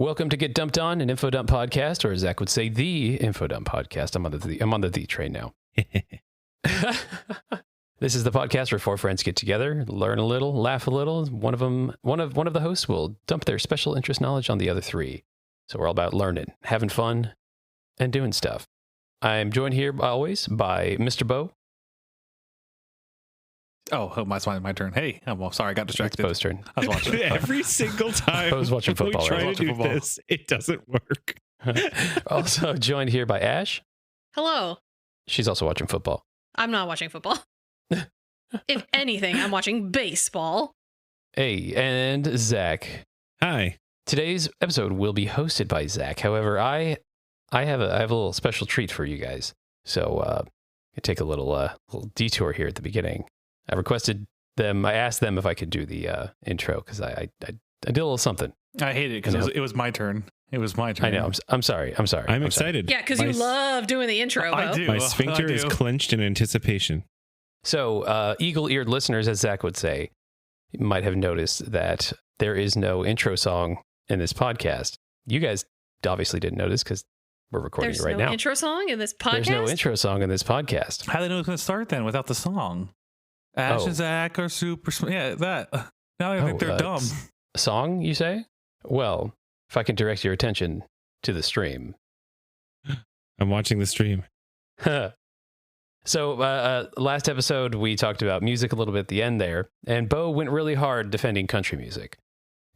Welcome to Get Dumped On, an info dump podcast, or as Zach would say, the info dump podcast. I'm on the train now. This is the podcast where four friends get together, learn a little, laugh a little. One of the hosts will dump their special interest knowledge on the other three. So we're all about learning, having fun, and doing stuff. I'm joined here always by Mr. Beau. Oh, my turn. Hey, I'm sorry, I got distracted. It's Beau's turn. I was watching. Every single time I was watching football. we try right? to do this, it doesn't work. Also joined here by Ash. Hello. She's also watching football. I'm not watching football. If anything, I'm watching baseball. Hey, and Zach. Hi. Today's episode will be hosted by Zach. However, I have a little special treat for you guys. So I take a little detour here at the beginning. I asked them if I could do the intro because I did a little something. I hate it because it was my turn. It was my turn. I know. I'm sorry. I'm excited. Yeah, because you love doing the intro, I Beau. do. My sphincter is clenched in anticipation. So, eagle-eared listeners, as Zach would say, might have noticed that there is no intro song in this podcast. You guys obviously didn't notice because we're recording it right now. There's no intro song in this podcast? There's no intro song in this podcast. How do they know it's going to start then without the song? Ash and Zach are super. Yeah, that. Now I think they're dumb. Song, you say? Well, if I can direct your attention to the stream. I'm watching the stream. So last episode, we talked about music a little bit at the end there, and Beau went really hard defending country music.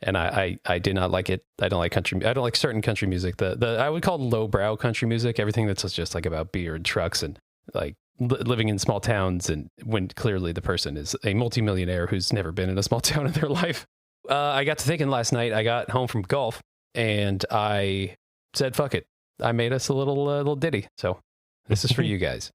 And I did not like it. I don't like country. I don't like certain country music. The I would call lowbrow country music, everything that's just like about beer and trucks and like living in small towns, and when clearly the person is a multimillionaire who's never been in a small town in their life. I got to thinking last night. I got home from golf and I said, "Fuck it." I made us a little ditty. So this is for you guys.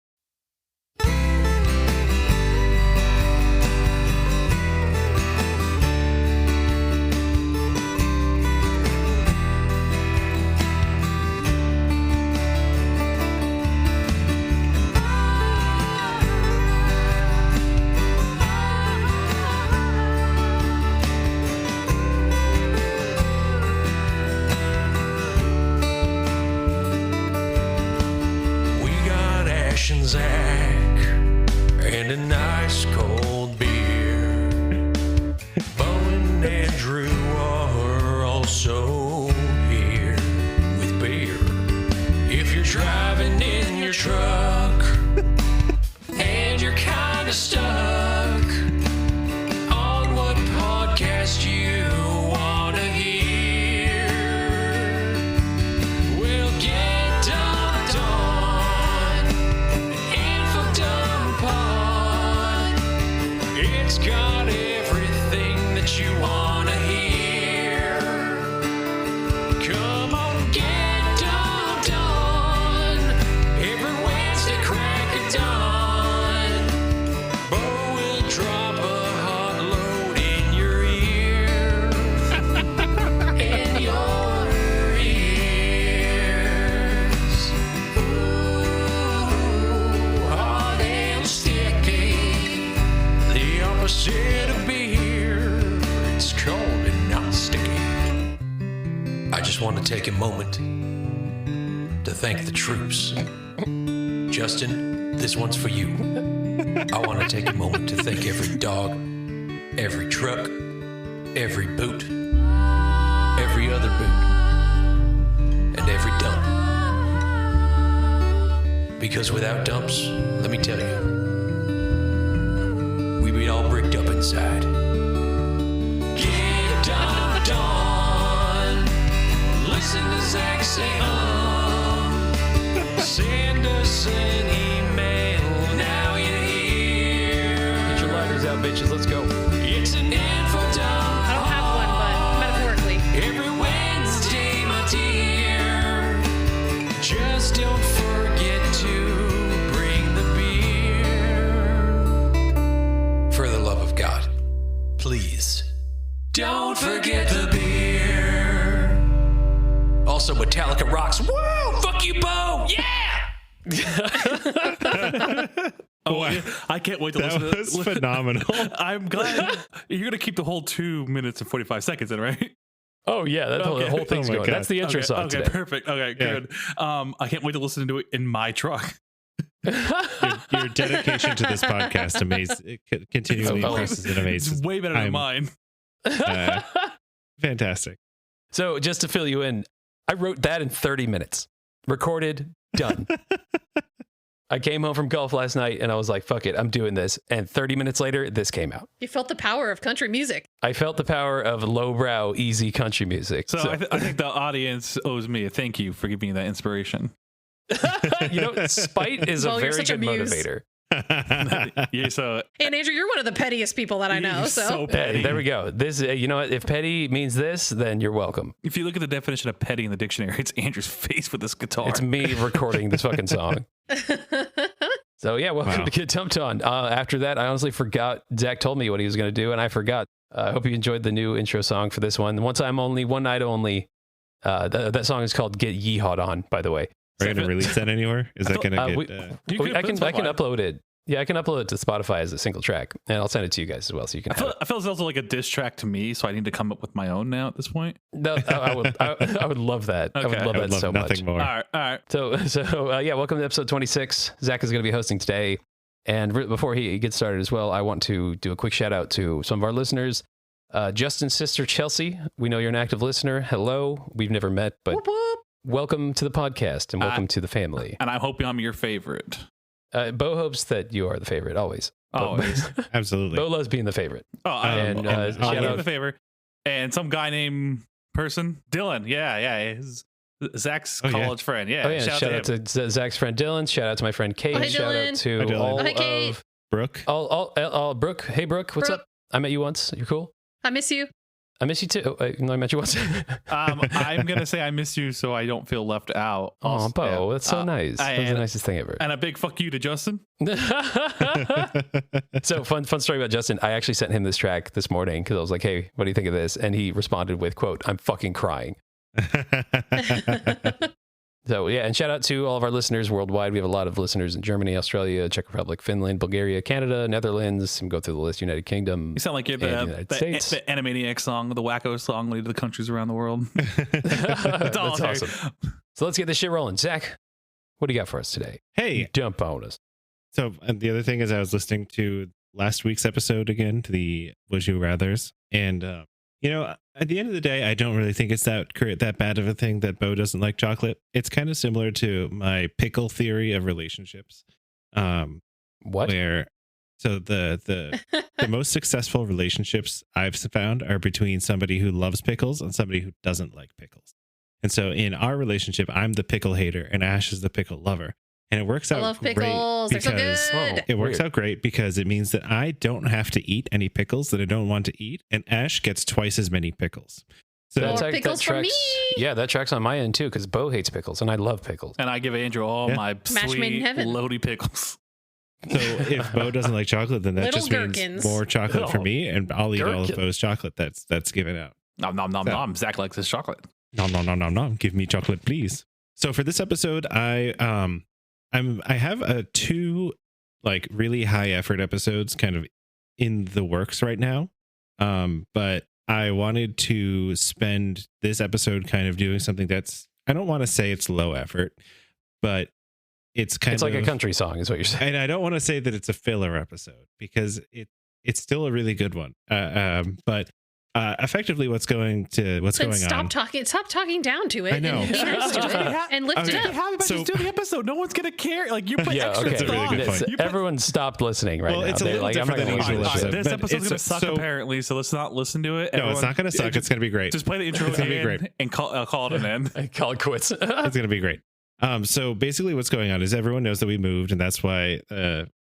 And Zach and a nice cold beer. Beau and Andrew are also here with beer. If you're driving in your truck and you're kind of stuck on what podcast you want to hear, we'll get dumped on. It's got everything that you want to hear. Come on, get dumped on. Every Wednesday, crack of dawn. Beau will drop a hot load in your ear. In your ears. Ooh, hot and sticky. The opposite of beer, it's cold and not sticky. I just want to take a moment to thank the troops. Justin, this one's for you. I want to take a moment to thank every dog, every truck, every boot, every other boot, and every dump. Because without dumps, let me tell you, we'd be all bricked up inside. Get dumped on. Listen to Zach say send us an email. Now you're here. Get your lighters out, bitches. Let's go. It's an info dump. I don't have one, but metaphorically. Every Wednesday, my dear. Just don't forget to bring the beer. For the love of God, please. Don't forget the beer. Also, Metallica rocks. Woo! Fuck you, Beau! Yeah! Oh, I can't wait to listen to That was phenomenal. I'm glad you're going to keep the whole 2 minutes and 45 seconds in, right? Oh yeah, the whole thing's going. God. That's the intro song Okay, today. perfect. Okay, good. I can't wait to listen to it in my truck. Your dedication to this podcast continually impresses and amazes. It's way better than mine. Fantastic. So just to fill you in, I wrote that in 30 minutes. Recorded, done. I came home from golf last night and I was like, fuck it, I'm doing this. And 30 minutes later, this came out. You felt the power of country music. I felt the power of lowbrow, easy country music. So I think the audience owes me a thank you for giving me that inspiration. Spite is Well, a you're very such a good muse. motivator. Yeah, so And Andrew, you're one of the pettiest people that I know. You're So, so petty. There we go. This, you know what? If petty means this, then you're welcome. if you look at the definition of petty in the dictionary, it's Andrew's face with this guitar. It's me recording this fucking song. So yeah, welcome to Get Dumped On. After that, I honestly forgot. Zach told me what he was going to do, and I forgot. I hope you enjoyed the new intro song for this one. One time only, one night only. That song is called "Get Yeehawed On." By the way, Are you going to release that anywhere? Is that going to get? I can upload it. Yeah, I can upload it to Spotify as a single track, and I'll send it to you guys as well, so you can. I feel it's also like a diss track to me, so I need to come up with my own now at this point. No, I would love that. Okay. I would love that so much. Nothing more. All right. So yeah, welcome to episode 26. Zach is going to be hosting today. And before he gets started as well, I want to do a quick shout out to some of our listeners. Justin's sister, Chelsea. We know you're an active listener. Hello. We've never met, but whoop, whoop. welcome to the podcast and welcome to the family. And I'm hoping I'm your favorite. Beau hopes that you are the favorite always. Always. Absolutely. Beau loves being the favorite. And shout I'll give out him the favor. And some guy named Dylan. Yeah. He's Zach's college friend. Yeah. Oh, yeah. Shout out to Zach's friend Dylan. Shout out to my friend Kate. Oh, hey, shout Dylan. out to Hi, Dylan. all Hi, Kate. of Brooke. all Brooke. Hey Brooke, what's Brooke. up? I met you once. You're cool. I miss you. I miss you too. I met you once. I'm gonna say I miss you so I don't feel left out. Oh, Beau, that's so nice. That's the nicest thing ever. And a big fuck you to Justin. So fun story about Justin. I actually sent him this track this morning because I was like, hey, what do you think of this? And he responded with, quote, I'm fucking crying. So yeah, and shout out to all of our listeners worldwide. We have a lot of listeners in Germany, Australia, Czech Republic, Finland, Bulgaria, Canada, Netherlands. And go through the list. United Kingdom. You sound like you're the Animaniac song, the Wacko song, lead to the countries around the world. That's awesome. So let's get this shit rolling. Zach, what do you got for us today? Hey, Dump on us. So the other thing is I was listening to last week's episode again, to the Would You Rathers. And, at the end of the day, I don't really think it's that bad of a thing that Beau doesn't like chocolate. It's kind of similar to my pickle theory of relationships. What? So the most successful relationships I've found are between somebody who loves pickles and somebody who doesn't like pickles. And so in our relationship, I'm the pickle hater and Ash is the pickle lover. And it works out I love great pickles. They're so good. It works out great because it means that I don't have to eat any pickles that I don't want to eat, and Ash gets twice as many pickles. So More pickles for me. Yeah, that tracks on my end too because Beau hates pickles and I love pickles. And I give Andrew all my Match made in sweet, heaven. loady pickles. So if Beau doesn't like chocolate, then that Little just gherkins. means more chocolate for me, and I'll eat all of Beau's chocolate that's given out. Nom. Zach likes his chocolate. Nom. Give me chocolate, please. So for this episode, I have two like really high effort episodes kind of in the works right now. But I wanted to spend this episode kind of doing something that's, I don't want to say it's low effort, but it's like a country song is what you're saying. And I don't want to say that it's a filler episode because it's still a really good one. But effectively what's going on. Stop talking down to it. I know. And be nice to it and lift it up. Just do the episode. No one's gonna care. Like you put extra That's a really good point. Everyone stopped listening right now. It's a little different than usual episode. This episode's gonna suck apparently, so let's not listen to it. No, it's not gonna suck. It's gonna be great. Just play the intro again and call it an end. Call it quits. It's gonna be great. So basically what's going on is everyone knows that we moved, and that's why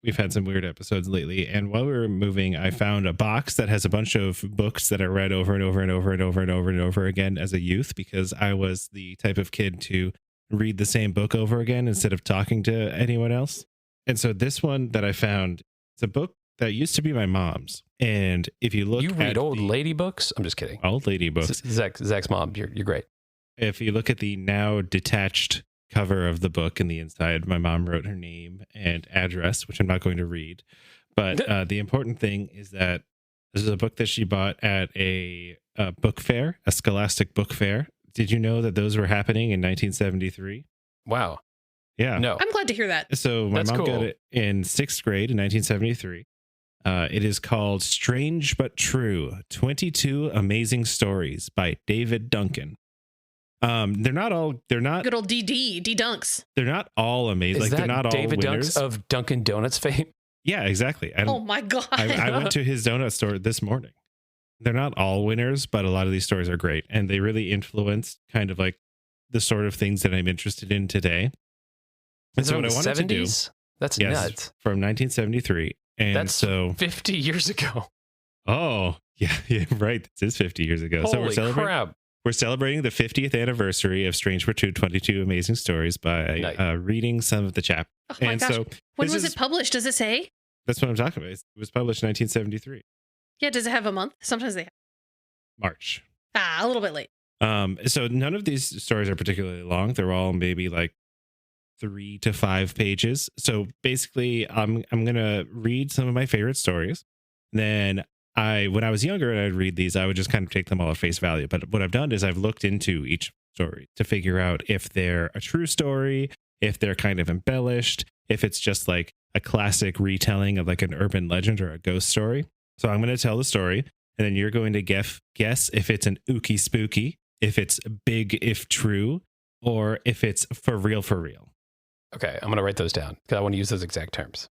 we've had some weird episodes lately. And while we were moving, I found a box that has a bunch of books that I read over and over and over and over and over and over again as a youth, because I was the type of kid to read the same book over again instead of talking to anyone else. And so this one that I found, it's a book that used to be my mom's. And if you look, you read old lady books? I'm just kidding. Old lady books. Zach's mom. You're great. If you look at the now detached cover of the book, in the inside, my mom wrote her name and address, which I'm not going to read. But the important thing is that this is a book that she bought at a book fair, a scholastic book fair. Did you know that those were happening in 1973? Wow. Yeah. No. I'm glad to hear that. So my That's mom cool. got it in 6th grade in 1973. It is called Strange But True, 22 Amazing Stories by David Duncan. They're not Good old D Dunks. they're not all amazing. Is Like they're that not David all winners. Dunks of Dunkin' Donuts fame? Yeah, exactly. Oh my god. I went to his donut store this morning. They're not all winners, but a lot of these stories are great. And they really influenced kind of like the sort of things that I'm interested in today. And Is it so from what I the wanted to do, 70s? That's yes, nuts. from 1973. And That's so, 50 years ago. oh, yeah, right. This is 50 years ago. So Holy crap. we're celebrating the 50th anniversary of Strange for 22 Amazing Stories by Nice. reading some of the chapters. Oh my And gosh. so When this was is- it published? Does it say? that's what I'm talking about. It was published in 1973, Yeah, does it have a month? Sometimes they have. March. A little bit late. So none of these stories are particularly long. They're all maybe like 3 to 5 pages. So basically, I'm gonna read some of my favorite stories. Then when I was younger and I'd read these, I would just kind of take them all at face value. But what I've done is I've looked into each story to figure out if they're a true story, if they're kind of embellished, if it's just like a classic retelling of like an urban legend or a ghost story. So I'm going to tell the story, and then you're going to guess if it's an ooky spooky, if it's big if true, or if it's for real for real. Okay, I'm going to write those down because I want to use those exact terms.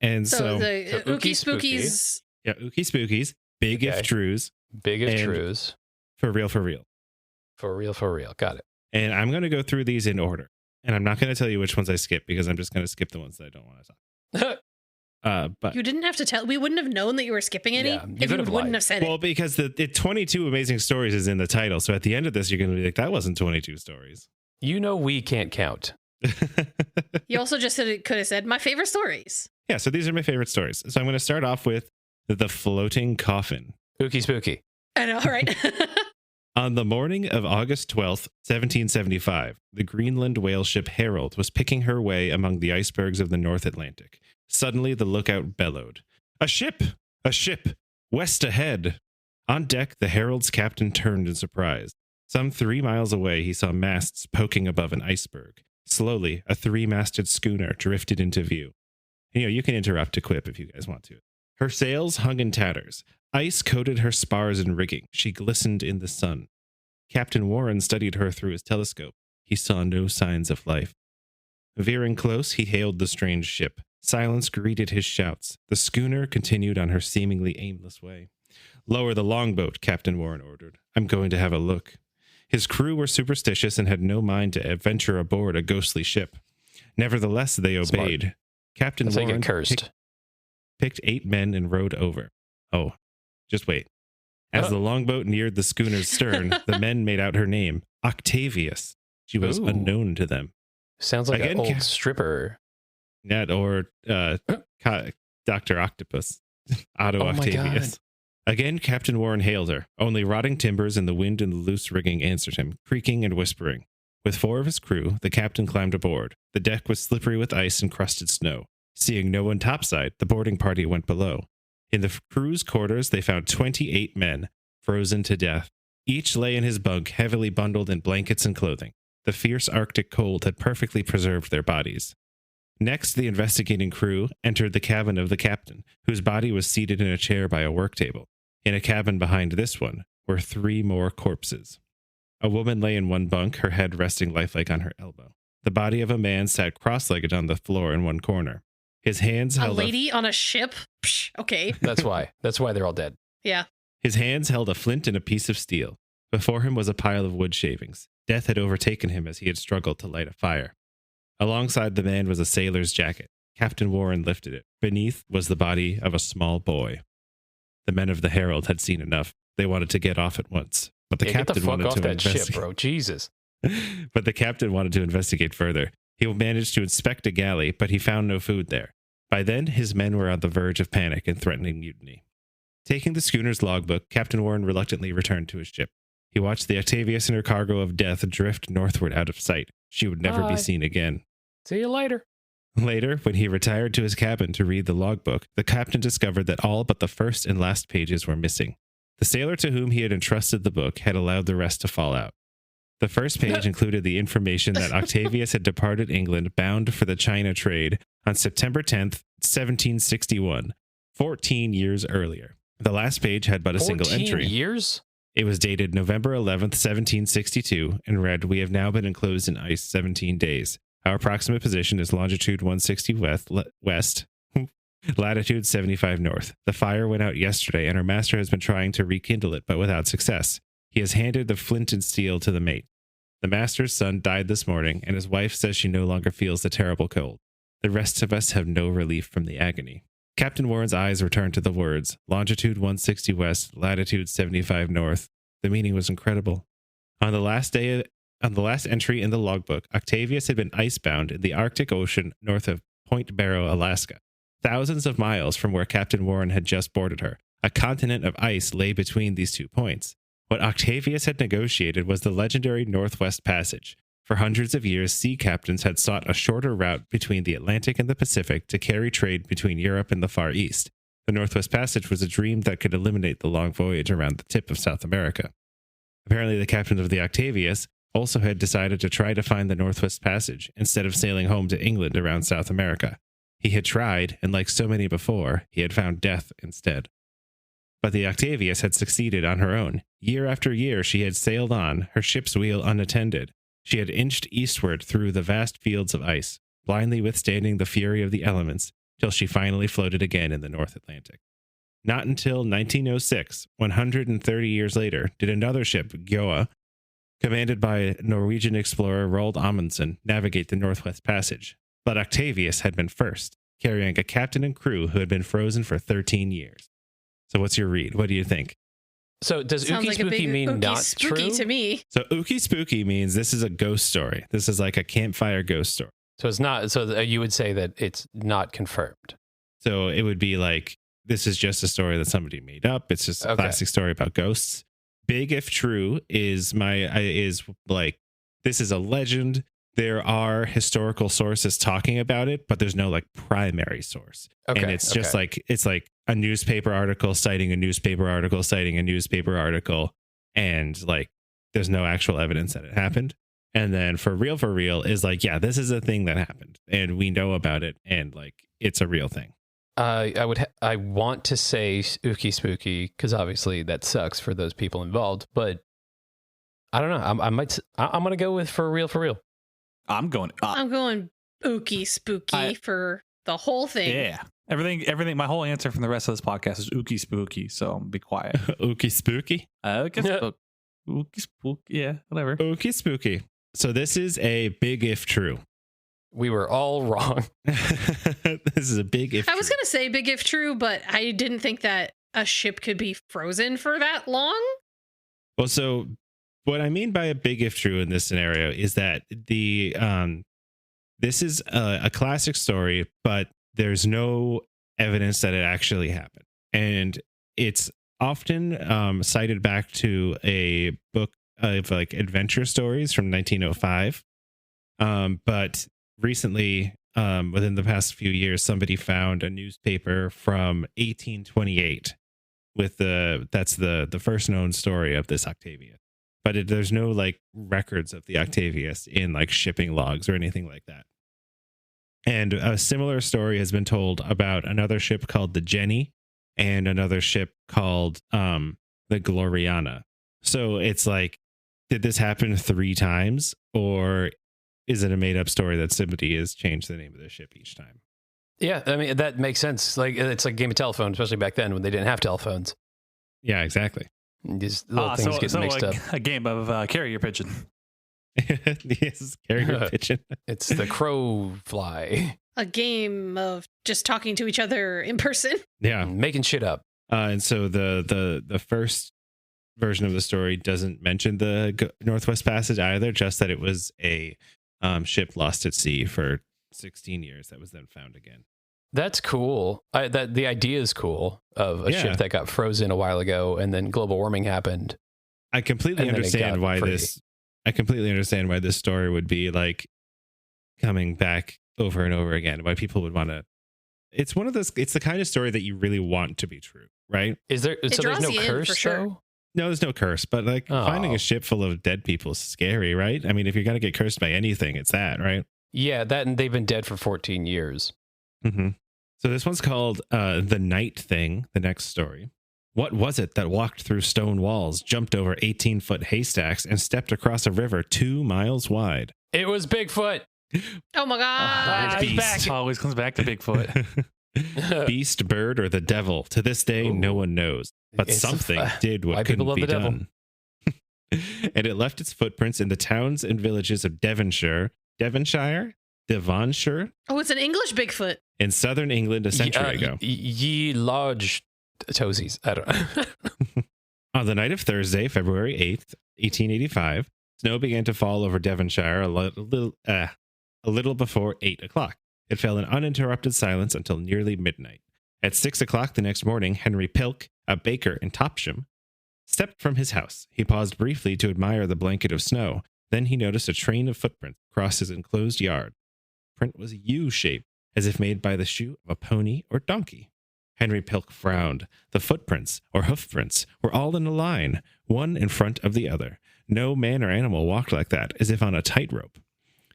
And So, the so Ookie Ookie Spooky. Spookies. yeah, ooky spookies, big Okay. if trues, Big if And- trues. for real for real. For real. Got it. And I'm going to go through these in order. And I'm not going to tell you which ones I skip because I'm just going to skip the ones that I don't want to talk. But You didn't have to tell. We wouldn't have known that you were skipping any Yeah, you if could you have wouldn't lied. have said well, it. because the 22 Amazing Stories is in the title. So at the end of this, you're going to be like, that wasn't 22 stories. You know we can't count. You also just said it could have said my favorite stories. Yeah, so these are my favorite stories. So I'm going to start off with The Floating Coffin. Ookie spooky. I know, right? On the morning of August 12th, 1775, the Greenland whale ship Herald was picking her way among the icebergs of the North Atlantic. Suddenly, the lookout bellowed, "A ship! A ship! West ahead!" On deck, the Herald's captain turned in surprise. Some 3 miles away, he saw masts poking above an iceberg. Slowly, a 3-masted schooner drifted into view. You can interrupt to quip if you guys want to. Her sails hung in tatters. Ice coated her spars and rigging. She glistened in the sun. Captain Warren studied her through his telescope. He saw no signs of life. Veering close, he hailed the strange ship. Silence greeted his shouts. The schooner continued on her seemingly aimless way. "Lower the longboat," Captain Warren ordered. "I'm going to have a look." His crew were superstitious and had no mind to venture aboard a ghostly ship. Nevertheless, they obeyed. Smart. Captain That's how you Warren get cursed. picked 8 men and rowed over. Oh, just wait. As the longboat neared the schooner's stern, the men made out her name, Octavius. She was Ooh. unknown to them. Sounds like Again, an old stripper. Ned or Dr. Octopus, Otto Oh my Octavius. God. Again, Captain Warren hailed her. Only rotting timbers and the wind and the loose rigging answered him, creaking and whispering. With 4 of his crew, the captain climbed aboard. The deck was slippery with ice and crusted snow. Seeing no one topside, the boarding party went below. In the crew's quarters, they found 28 men, frozen to death. Each lay in his bunk, heavily bundled in blankets and clothing. The fierce Arctic cold had perfectly preserved their bodies. Next, the investigating crew entered the cabin of the captain, whose body was seated in a chair by a work table. In a cabin behind this one were 3 more corpses. A woman lay in one bunk, her head resting lifelike on her elbow. The body of a man sat cross-legged on the floor in one corner. His hands A held lady on a ship? Psh, okay. That's why. That's why they're all dead. Yeah. His hands held a flint and a piece of steel. Before him was a pile of wood shavings. Death had overtaken him as he had struggled to light a fire. Alongside the man was a sailor's jacket. Captain Warren lifted it. Beneath was the body of a small boy. The men of the Herald had seen enough. They wanted to get off at once. But the Yeah, get captain the fuck wanted off to that ship, investigate. bro. Jesus. But the captain wanted to investigate further. He managed to inspect a galley, but he found no food there. By then, his men were on the verge of panic and threatening mutiny. Taking the schooner's logbook, Captain Warren reluctantly returned to his ship. He watched the Octavius and her cargo of death drift northward out of sight. She would never Bye. be seen again. See you later. Later, when he retired to his cabin to read the logbook, the captain discovered that all but the first and last pages were missing. The sailor to whom he had entrusted the book had allowed the rest to fall out. The first page included the information that Octavius had departed England bound for the China trade on September 10th, 1761, 14 years earlier. The last page had but a single entry. 14 years? It was dated November 11th, 1762, and read, "We have now been enclosed in ice 17 days. Our approximate position is longitude 160 west, latitude 75 north. The fire went out yesterday, and our master has been trying to rekindle it, but without success. He has handed the flint and steel to the mate. The master's son died this morning, and his wife says she no longer feels the terrible cold. The rest of us have no relief from the agony." Captain Warren's eyes returned to the words, longitude 160 west, latitude 75 north. The meaning was incredible. On the last entry in the logbook, Octavius had been icebound in the Arctic Ocean north of Point Barrow, Alaska. Thousands of miles from where Captain Warren had just boarded her, a continent of ice lay between these 2 points. What Octavius had negotiated was the legendary Northwest Passage. For hundreds of years, sea captains had sought a shorter route between the Atlantic and the Pacific to carry trade between Europe and the Far East. The Northwest Passage was a dream that could eliminate the long voyage around the tip of South America. Apparently, the captain of the Octavius also had decided to try to find the Northwest Passage instead of sailing home to England around South America. He had tried, and like so many before, he had found death instead. But the Octavius had succeeded on her own. Year after year, she had sailed on, her ship's wheel unattended. She had inched eastward through the vast fields of ice, blindly withstanding the fury of the elements, till she finally floated again in the North Atlantic. Not until 1906, 130 years later, did another ship, Gjoa, commanded by Norwegian explorer Roald Amundsen, navigate the Northwest Passage. But Octavius had been first, carrying a captain and crew who had been frozen for 13 years. So what's your read? What do you think? So does Sounds Ookie like a Spooky big mean ookie not spooky true? to me. So Ookie Spooky means this is a ghost story. This is like a campfire ghost story. So it's not. So you would say that it's not confirmed. So it would be like, this is just a story that somebody made up. It's just a Okay. classic story about ghosts. Big if true is like, this is a legend. There are historical sources talking about it, but there's no like primary source. Okay, And it's just okay. like, it's like a newspaper article citing a newspaper article citing a newspaper article. And like, there's no actual evidence that it happened. And then for real is like, yeah, this is a thing that happened and we know about it. And like, it's a real thing. I want to say Ookie Spooky because obviously that sucks for those people involved, but I don't know. I'm gonna go with for real. I'm going. I'm going ookie spooky for the whole thing. Yeah. Everything. My whole answer from the rest of this podcast is ookie spooky. So be quiet. Ookie Spooky. Ookie spooky. Yeah, whatever. Ookie Spooky. So this is a big if true. We were all wrong. This is a big if I was true. going to say big if true, but I didn't think that a ship could be frozen for that long. Well, so what I mean by a big if true in this scenario is that this is a classic story, but there's no evidence that it actually happened. And it's often cited back to a book of like adventure stories from 1905. But recently, within the past few years, somebody found a newspaper from 1828 with that's the first known story of this Octavius. But there's no like records of the Octavius in like shipping logs or anything like that. And a similar story has been told about another ship called the Jenny and another ship called the Gloriana. So it's like, did this happen 3 times, or is it a made up story that somebody has changed the name of the ship each time? Yeah, I mean that makes sense. Like it's like a game of telephone, especially back then when they didn't have telephones. Yeah, exactly. These little things get mixed up. A game of carrier pigeon. Yes, carrier pigeon. It's the crow fly. A game of just talking to each other in person. Yeah, Making shit up. and so the first version of the story doesn't mention the Northwest Passage either, just that it was a ship lost at sea for 16 years that was then found again. That's cool. That the idea is cool of a Yeah. ship that got frozen a while ago and then global warming happened. I completely And then it understand got why free. I completely understand why this story would be like coming back over and over again. Why people would want to. It's one of those. It's the kind of story that you really want to be true. right? Is there? So there's draws no you in, curse for sure. though. No, there's no curse, but like finding a ship full of dead people is scary, right? I mean, if you're gonna get cursed by anything, it's that, right? Yeah, that, and they've been dead for 14 years. Mm-hmm. So this one's called The Night Thing, the next story. What was it that walked through stone walls, jumped over 18-foot haystacks, and stepped across a river 2 miles wide? It was Bigfoot. Oh my god. He's back. It always comes back to Bigfoot. Beast, bird, or the devil? To this day, no one knows. But It's something did why what people couldn't love be the devil. done. And it left its footprints in the towns and villages of Devonshire, Oh, it's an English Bigfoot. in southern England a century ago. Ye large toesies. I don't know. On the night of Thursday, February 8th, 1885, snow began to fall over Devonshire a little before 8 o'clock. It fell in uninterrupted silence until nearly midnight. At 6 o'clock the next morning, Henry Pilk, a baker in Topsham, stepped from his house. He paused briefly to admire the blanket of snow. Then he noticed a train of footprints across his enclosed yard. The print was U-shaped, as if made by the shoe of a pony or donkey. Henry Pilk frowned. The footprints, or hoofprints, were all in a line, one in front of the other. No man or animal walked like that, as if on a tightrope.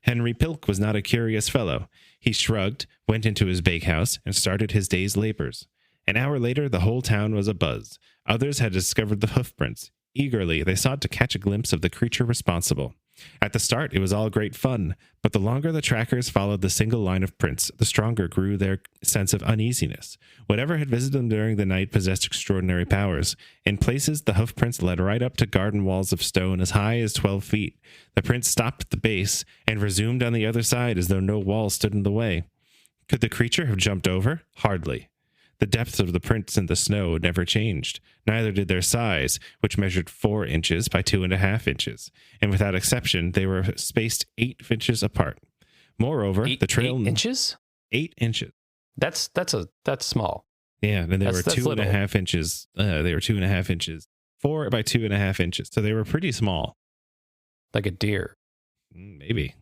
Henry Pilk was not a curious fellow. He shrugged, went into his bakehouse, and started his day's labors. An hour later, the whole town was abuzz. Others had discovered the hoofprints. Eagerly, they sought to catch a glimpse of the creature responsible. At the start, it was all great fun, but the longer the trackers followed the single line of prints, the stronger grew their sense of uneasiness. Whatever had visited them during the night possessed extraordinary powers. In places, the hoofprints led right up to garden walls of stone as high as 12 feet. The prints stopped at the base and resumed on the other side as though no wall stood in the way. Could the creature have jumped over? Hardly. The depths of the prints in the snow never changed. Neither did their size, which measured 4 inches by 2.5 inches, and without exception, they were spaced 8 inches apart. Moreover, the trail 8 inches. 8 inches. That's small. Yeah, and they were That's 2.5 inches. They were 2.5 inches, 4 by 2.5 inches. So they were pretty small. Like a deer. Maybe.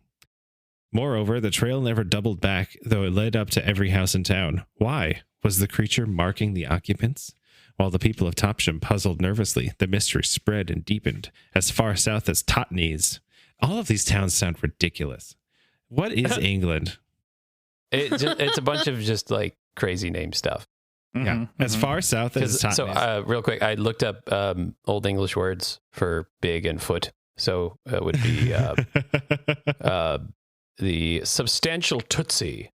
Moreover, the trail never doubled back, though it led up to every house in town. Why? Was the creature marking the occupants? While the people of Topsham puzzled nervously, the mystery spread and deepened as far south as Totnes. All of these towns sound ridiculous. What is England? It's a bunch of just like crazy name stuff. Yeah, as far south as Totnes. So, real quick, I looked up Old English words for big and foot. So it would be the substantial tootsie.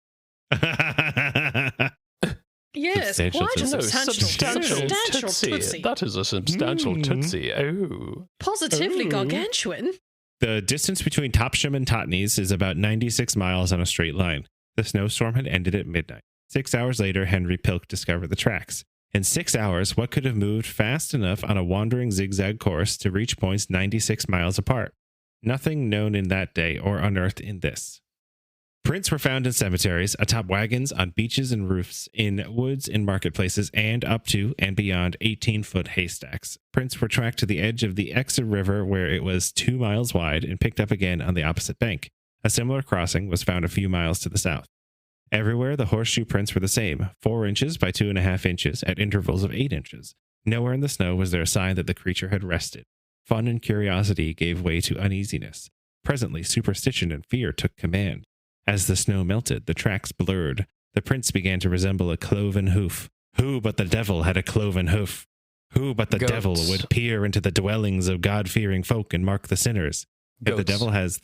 Yes, Substantial quite a tootsie. substantial tootsie. That is a substantial tootsie. Oh. Positively gargantuan. The distance between Topsham and Totnes is about 96 miles on a straight line. The snowstorm had ended at midnight. 6 hours later, Henry Pilk discovered the tracks. In 6 hours, what could have moved fast enough on a wandering zigzag course to reach points 96 miles apart? Nothing known in that day or unearthed in this. Prints were found in cemeteries, atop wagons, on beaches and roofs, in woods, in marketplaces, and up to and beyond 18-foot haystacks. Prints were tracked to the edge of the Exe River, where it was 2 miles wide, and picked up again on the opposite bank. A similar crossing was found a few miles to the south. Everywhere, the horseshoe prints were the same, 4 inches by 2.5 inches, at intervals of 8 inches. Nowhere in the snow was there a sign that the creature had rested. Fun and curiosity gave way to uneasiness. Presently, superstition and fear took command. As the snow melted, the tracks blurred. The prints began to resemble a cloven hoof. Who but the devil had a cloven hoof? Who but the devil would peer into the dwellings of God-fearing folk and mark the sinners? If the devil has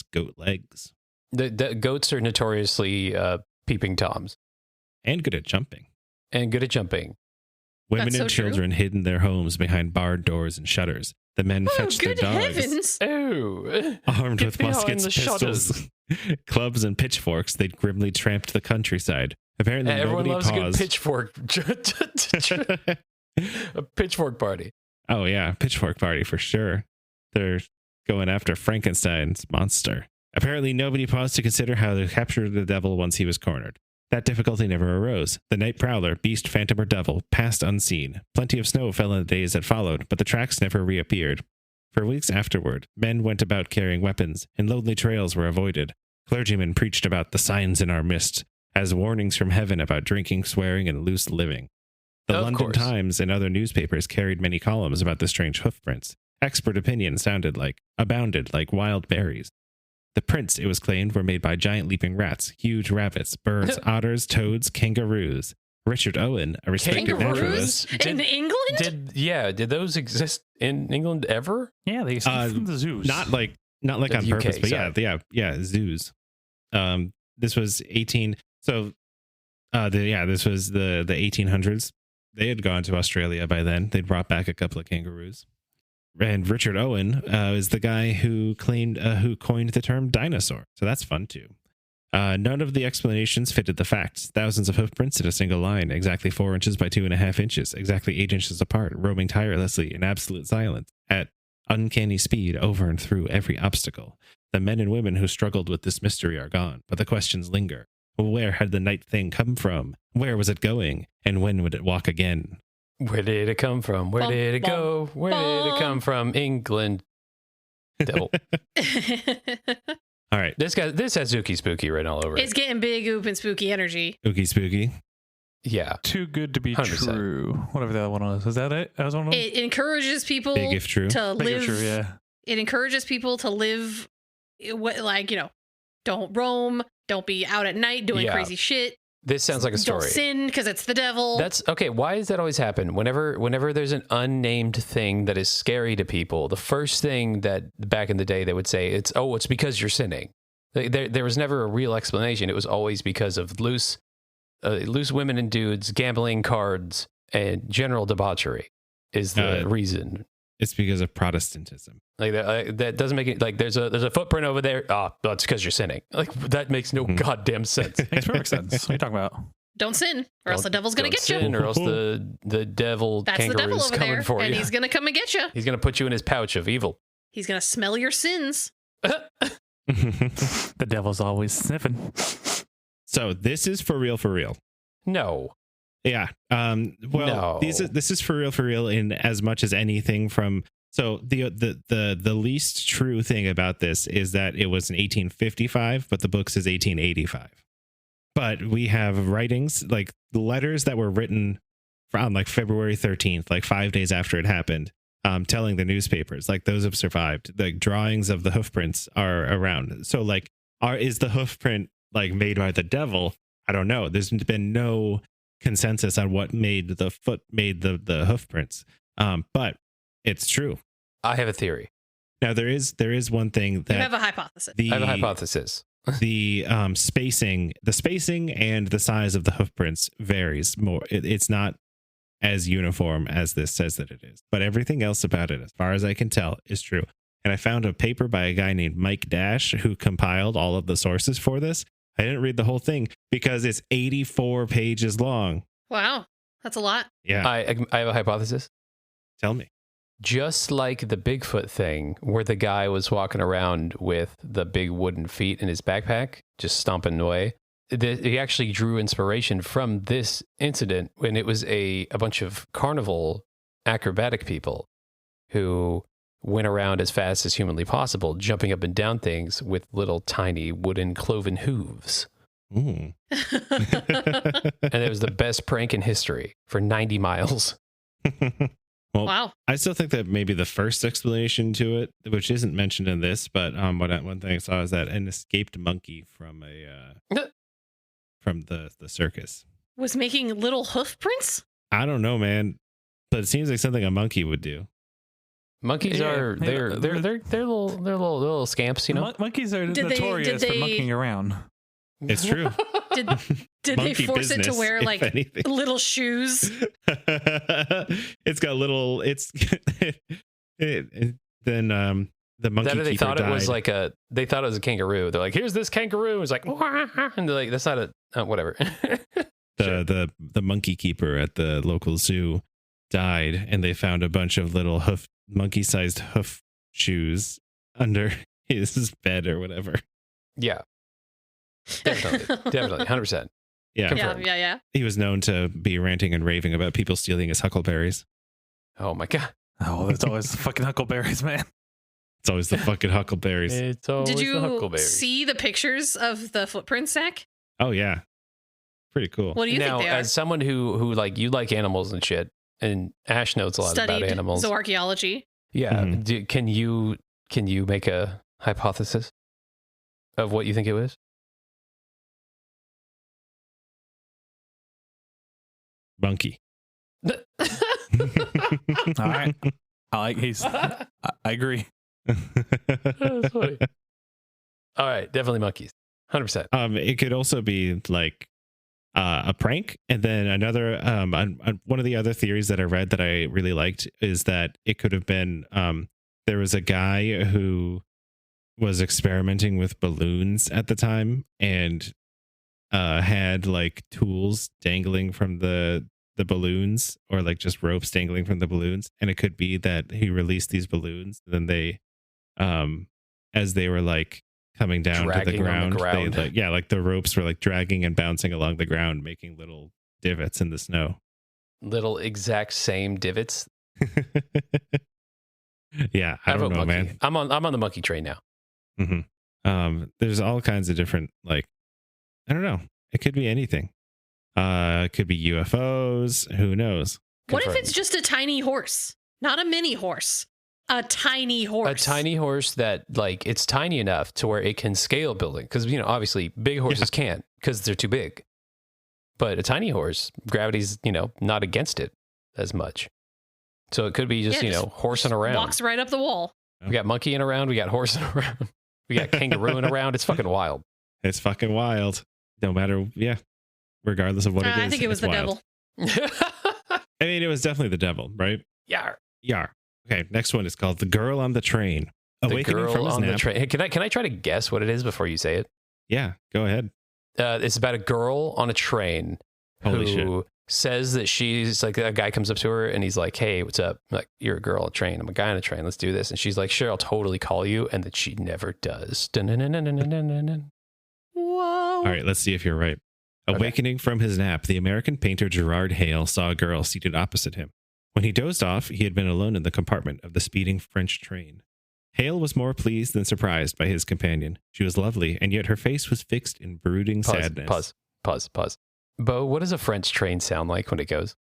goat legs. The goats are notoriously peeping toms. And good at jumping. Women That's so and children hid in their homes behind barred doors and shutters. The men fetched their good dogs. heavens. Oh. Armed Get with behind muskets, the pistols, clubs, and pitchforks, they grimly tramped the countryside. Apparently, Everyone nobody loves paused. a good pitchfork. A pitchfork party. Oh, yeah, pitchfork party for sure. They're going after Frankenstein's monster. Apparently, nobody paused to consider how to capture the devil once he was cornered. That difficulty never arose. The night prowler, beast, phantom, or devil, passed unseen. Plenty of snow fell in the days that followed, but the tracks never reappeared. For weeks afterward, men went about carrying weapons, and lonely trails were avoided. Clergymen preached about the signs in our midst, as warnings from heaven about drinking, swearing, and loose living. The Of London course. Times and other newspapers carried many columns about the strange hoof prints. Expert opinion abounded like wild berries. The prints, it was claimed, were made by giant leaping rats, huge rabbits, birds, otters, toads, kangaroos. Richard Owen, a respected Kangaroos? naturalist. In England? Did those exist in England ever? Yeah, they escaped from the zoos. Not like The on UK, purpose, but sorry. yeah, zoos. This was 18. So, this was the 1800s. They had gone to Australia by then. They'd brought back a couple of kangaroos. And Richard Owen is the guy who coined the term dinosaur. So that's fun too. None of the explanations fitted the facts. Thousands of hoof prints in a single line, exactly 4 inches by 2.5 inches, exactly 8 inches apart, roaming tirelessly in absolute silence at uncanny speed over and through every obstacle. The men and women who struggled with this mystery are gone, but the questions linger. Where had the night thing come from? Where was it going? And when would it walk again? Where did it come from? Where Bum, did it bum, go? Where did it come from? England. Devil. All right. This has Zuki Spooky written all over It's it. getting big, oop, and spooky energy. Spooky. Yeah. Too good to be 100%. true. Whatever that one was. Is that it? That was one of them? It encourages people Big if true. to Big or live. true, yeah. It encourages people to live, don't roam, don't be out at night doing Yeah. crazy shit. This sounds like a story. Don't sin because it's the devil. That's okay. Why does that always happen? Whenever there's an unnamed thing that is scary to people, the first thing that back in the day they would say it's because you're sinning. There was never a real explanation. It was always because of loose women and dudes, gambling, cards, and general debauchery is the reason. It's because of Protestantism. Like that doesn't make it like there's a footprint over there. That's because you're sinning. Like that makes no goddamn sense. Makes perfect sense. What are you talking about? Don't sin, or else the devil's gonna Don't get you. sin, or else the devil That's the kangaroo devil is over coming there, for and you. he's gonna come and get you. He's gonna put you in his pouch of evil. He's gonna smell your sins. The devil's always sniffing. So this is for real. No. Yeah. No. This is for real in as much as anything from. So the least true thing about this is that it was in 1855, but the book says 1885. But we have writings, like letters that were written on like February 13th, like 5 days after it happened, telling the newspapers, like those have survived. The drawings of the hoof prints are around. So like, is the hoof print like made by the devil? I don't know. There's been no consensus on what made the hoof prints. But it's true. I have a theory. Now there is one thing that You have a hypothesis. I have a hypothesis. the spacing and the size of the hoof prints varies more. It's not as uniform as this says that it is, but everything else about it, as far as I can tell, is true. And I found a paper by a guy named Mike Dash who compiled all of the sources for this. I didn't read the whole thing because it's 84 pages long. Wow, that's a lot. Yeah. I have a hypothesis. Tell me. Just like the Bigfoot thing, where the guy was walking around with the big wooden feet in his backpack, just stomping away. He actually drew inspiration from this incident when it was a bunch of carnival acrobatic people who went around as fast as humanly possible, jumping up and down things with little tiny wooden cloven hooves. Ooh. And it was the best prank in history for 90 miles. Well, Wow. I still think that maybe the first explanation to it, which isn't mentioned in this, but one thing I saw is that an escaped monkey from from the circus. Was making little hoof prints? I don't know, man, but it seems like something a monkey would do. Monkeys Yeah, are they're little scamps, you know. Monkeys are Did they- notorious for monkeying around. It's true. Did they Monkey force it to business, wear if like anything. little shoes? It's got little. Then the monkey That or they keeper thought died. it was like they thought it was a kangaroo. They're like, here's this kangaroo. It's like, "Wah," and they're like, that's not a whatever. the monkey keeper at the local zoo died, and they found a bunch of little monkey-sized hoof shoes under his bed or whatever. Yeah, definitely, 100%. Yeah. Confirmed. Yeah. He was known to be ranting and raving about people stealing his huckleberries. Oh my god, Oh, that's always fucking huckleberries, man. It's always the fucking huckleberries. it's always Did the you huckleberry. see the pictures of the footprints, Zach? Oh yeah. Pretty cool. What do you now, think they are? as someone who like you like animals and shit, and Ash knows a lot Studied about animals. zooarchaeology. Yeah. Mhm. Can you make a hypothesis of what you think it was? Monkey. All right. I agree. That's funny. All right, definitely monkeys. 100%. It could also be like a prank, and then another one of the other theories that I read that I really liked is that it could have been there was a guy who was experimenting with balloons at the time and had like tools dangling from the balloons, or like just ropes dangling from the balloons, and it could be that he released these balloons, and then they as they were like coming down to the Dragging on the ground, ground. they like the ropes were like dragging and bouncing along the ground, making little divots in the snow. Little exact same divots. Yeah, I don't vote know, monkey. man. I'm on the monkey train now. There's all kinds of different, like, I don't know, it could be anything. It could be UFOs, who knows. What if Confirmed. it's just a tiny horse? Not a mini horse. A tiny horse. A tiny horse that, like, it's tiny enough to where it can scale building. Because, you know, obviously big horses can't because they're too big. But a tiny horse, gravity's, you know, not against it as much. So it could be just, Yeah, you know, horsing around. Walks right up the wall. We got monkeying around. We got horsing around. We got kangarooing around. It's fucking wild. It's fucking wild. No matter, regardless of what it is. I think it was it's the wild. devil. I mean, it was definitely the devil, right? Yeah. Yeah. Okay, next one is called The Girl on the Train. The Awakening girl from his on the nap. train. Hey, can I try to guess what it is before you say it? Yeah, go ahead. It's about a girl on a train Holy who says that she's like, a guy comes up to her and he's like, "Hey, what's up?" I'm like, "You're a girl on a train. I'm a guy on a train. Let's do this." And she's like, "Sure, I'll totally call you." And then she never does. Dun-dun-dun-dun-dun-dun-dun. Whoa. All right, let's see if you're right. Okay. Awakening from his nap, the American painter Gerard Hale saw a girl seated opposite him. When he dozed off, he had been alone in the compartment of the speeding French train. Hale was more pleased than surprised by his companion. She was lovely, and yet her face was fixed in brooding sadness. Pause. Beau, what does a French train sound like when it goes?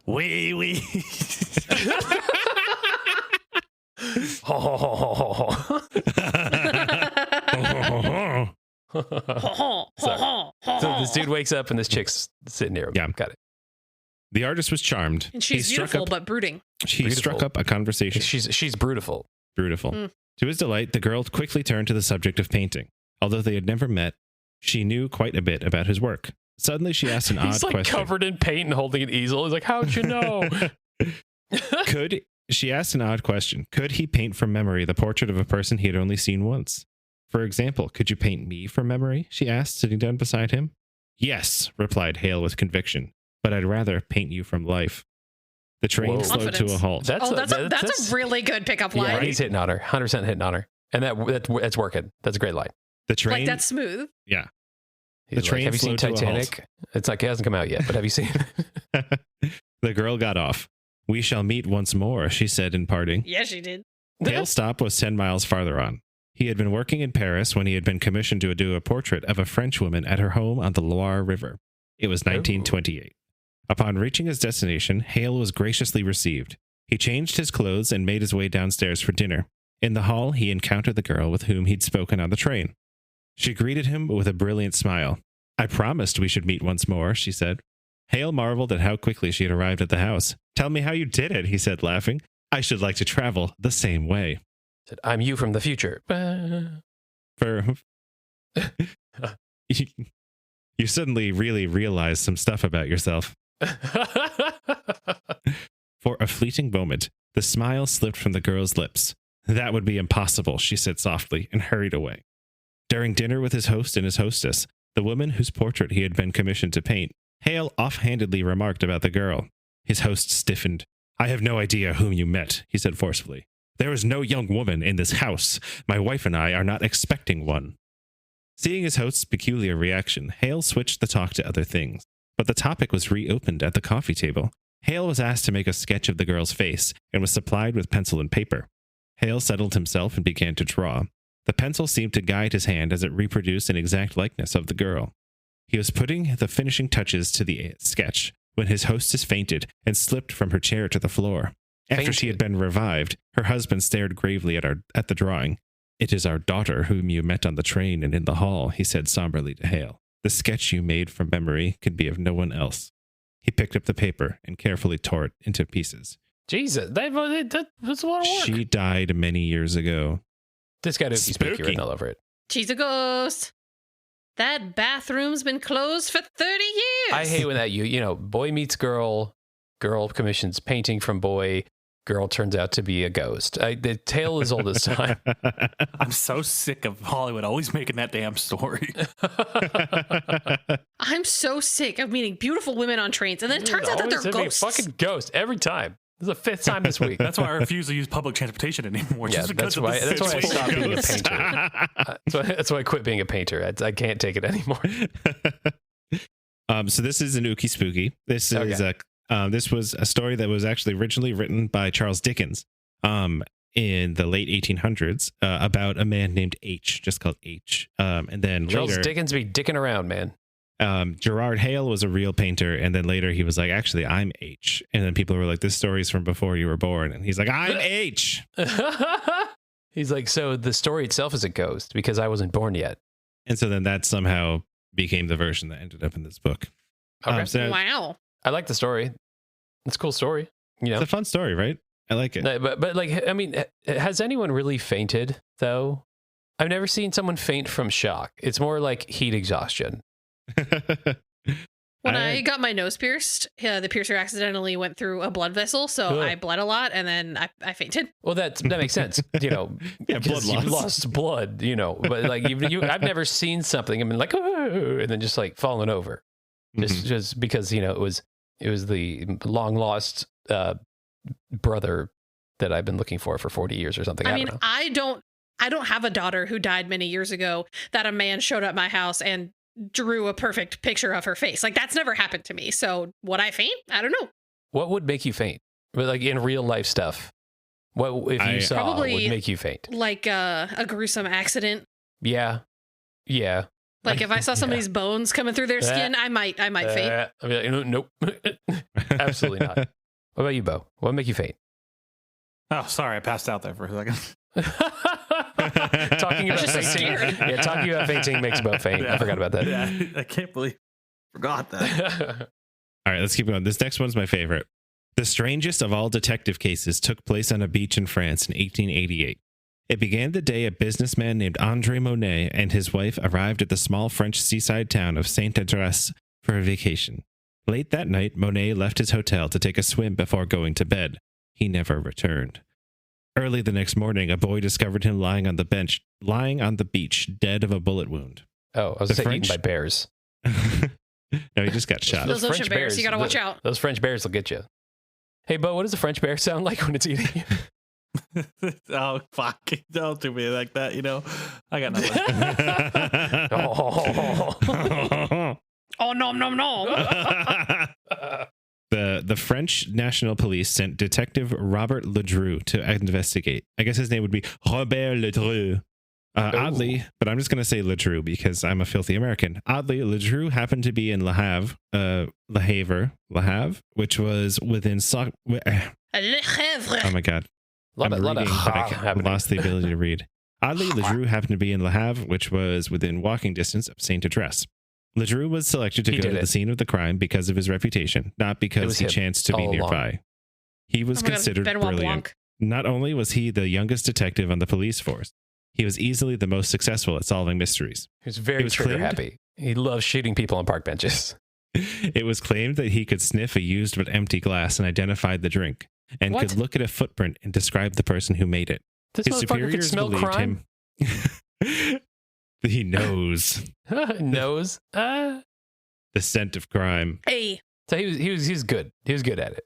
Wee. Sorry. So this dude wakes up and this chick's sitting near him. Yeah. Got it. The artist was charmed. And she's He struck beautiful, up- but brooding. She Beautiful. struck up a conversation. She's brutal. Beautiful. Mm. To his delight, the girl quickly turned to the subject of painting. Although they had never met, she knew quite a bit about his work. Suddenly, she asked an odd He's like question. covered in paint and holding an easel. He's like, "How'd you know?" She asked an odd question. Could he paint from memory the portrait of a person he had only seen once? For example, could you paint me from memory? She asked, sitting down beside him. Yes, replied Hale with conviction, but I'd rather paint you from life. The train Whoa. slowed to a Confidence. halt. That's a really good pickup line. Yeah, he's hitting on her. 100% hitting on her. And that's working. That's a great line. The train, Like, that's smooth. yeah. He's The like, train "Have you seen slowed to a halt. Titanic?" It's like, it hasn't come out yet, but have you seen it? The girl got off. We shall meet once more, she said in parting. Yeah, she did. Hale's stop was 10 miles farther on. He had been working in Paris when he had been commissioned to do a portrait of a French woman at her home on the Loire River. It was 1928. Upon reaching his destination, Hale was graciously received. He changed his clothes and made his way downstairs for dinner. In the hall, he encountered the girl with whom he'd spoken on the train. She greeted him with a brilliant smile. I promised we should meet once more, she said. Hale marveled at how quickly she had arrived at the house. Tell me how you did it, he said, laughing. I should like to travel the same way. Said, "I'm you from the future." For you suddenly really realize some stuff about yourself. For a fleeting moment, the smile slipped from the girl's lips. That would be impossible, she said softly, and hurried away. During dinner with his host and his hostess, the woman whose portrait he had been commissioned to paint, Hale offhandedly remarked about the girl. His host stiffened. I have no idea whom you met, he said forcefully. There is no young woman in this house. My wife and I are not expecting one. Seeing his host's peculiar reaction, Hale switched the talk to other things. But the topic was reopened at the coffee table. Hale was asked to make a sketch of the girl's face and was supplied with pencil and paper. Hale settled himself and began to draw. The pencil seemed to guide his hand as it reproduced an exact likeness of the girl. He was putting the finishing touches to the sketch when his hostess fainted and slipped from her chair to the floor. After she had been revived, her husband stared gravely at the drawing. "It is our daughter whom you met on the train and in the hall," he said somberly to Hale. "The sketch you made from memory could be of no one else." He picked up the paper and carefully tore it into pieces. Jesus, that's a lot of work. She died many years ago. This guy does spooky written all over it. She's a ghost. That bathroom's been closed for 30 years. I hate when that boy meets girl, girl commissions painting from boy, girl turns out to be a ghost. The tale is old as time. I'm so sick of Hollywood always making that damn story. I'm so sick of meeting beautiful women on trains, and then it turns out that they're ghosts. Fucking ghost every time. This is the 5th time this week. That's why I refuse to use public transportation anymore. Yeah, that's why I stopped being a painter. That's why I quit being a painter. I can't take it anymore. So this is an Ookie Spooky. This is this was a story that was actually originally written by Charles Dickens in the late 1800s about a man named H, just called H. And then Charles later, Dickens be dicking around, man. Gerard Hale was a real painter, and then later he was like, "Actually, I'm H." And then people were like, "This story's from before you were born," and he's like, "I'm H." He's like, "So the story itself is a ghost because I wasn't born yet." And so then that somehow became the version that ended up in this book. Okay. Wow. I like the story. It's a cool story. It's a fun story, right? I like it. But like, I mean, has anyone really fainted though? I've never seen someone faint from shock. It's more like heat exhaustion. When I got my nose pierced, the piercer accidentally went through a blood vessel, so I bled a lot, and then I fainted. Well, that makes sense, Yeah, blood loss. You lost blood, But like, I've never seen something. I mean, like, oh, and then just like falling over, just because it was the long lost brother that I've been looking for 40 years or something. I mean, I don't have a daughter who died many years ago that a man showed up at my house and drew a perfect picture of her face. Like, that's never happened to me. So would I faint? I don't know. What would make you faint? But like in real life stuff, what if you saw would make you faint? Like a gruesome accident. Yeah. Like if I saw somebody's bones coming through their skin, I might faint. I'd be like, nope, absolutely not. What about you, Beau? What would make you faint? Oh, sorry, I passed out there for a second. Talking about fainting makes Beau faint. I forgot about that. Yeah, I can't believe I forgot that. All right, let's keep going. This next one's my favorite. The strangest of all detective cases took place on a beach in France in 1888. It began the day a businessman named André Monet and his wife arrived at the small French seaside town of Saint-Adresse for a vacation. Late that night, Monet left his hotel to take a swim before going to bed. He never returned. Early the next morning, a boy discovered him lying on the beach, dead of a bullet wound. Oh, I was eaten by bears. No, he just got shot. Those ocean bears, you gotta watch out. Those French bears will get you. Hey, Beau, what does a French bear sound like when it's eating you? Oh, fuck. Don't do me like that, I got nothing. Oh, no. The French National Police sent Detective Robert Ledru to investigate. I guess his name would be Robert Ledru. Oddly, but I'm just going to say Ledru because I'm a filthy American. Oddly, Ledru happened to be in Le Havre, which was within... Le Havre. Oh my God. I'm reading, but I lost the ability to read. Oddly, Ledru happened to be in Le Havre, which was within walking distance of Saint-Adresse. Ledru was selected to go to the scene of the crime because of his reputation, not because he chanced to be nearby. He was considered brilliant. Not only was he the youngest detective on the police force, he was easily the most successful at solving mysteries. He was very trigger happy. He loved shooting people on park benches. It was claimed that he could sniff a used but empty glass and identify the drink, and could look at a footprint and describe the person who made it. His superiors believed him. He knows. Knows. The scent of crime. Hey. So he was good. He was good at it.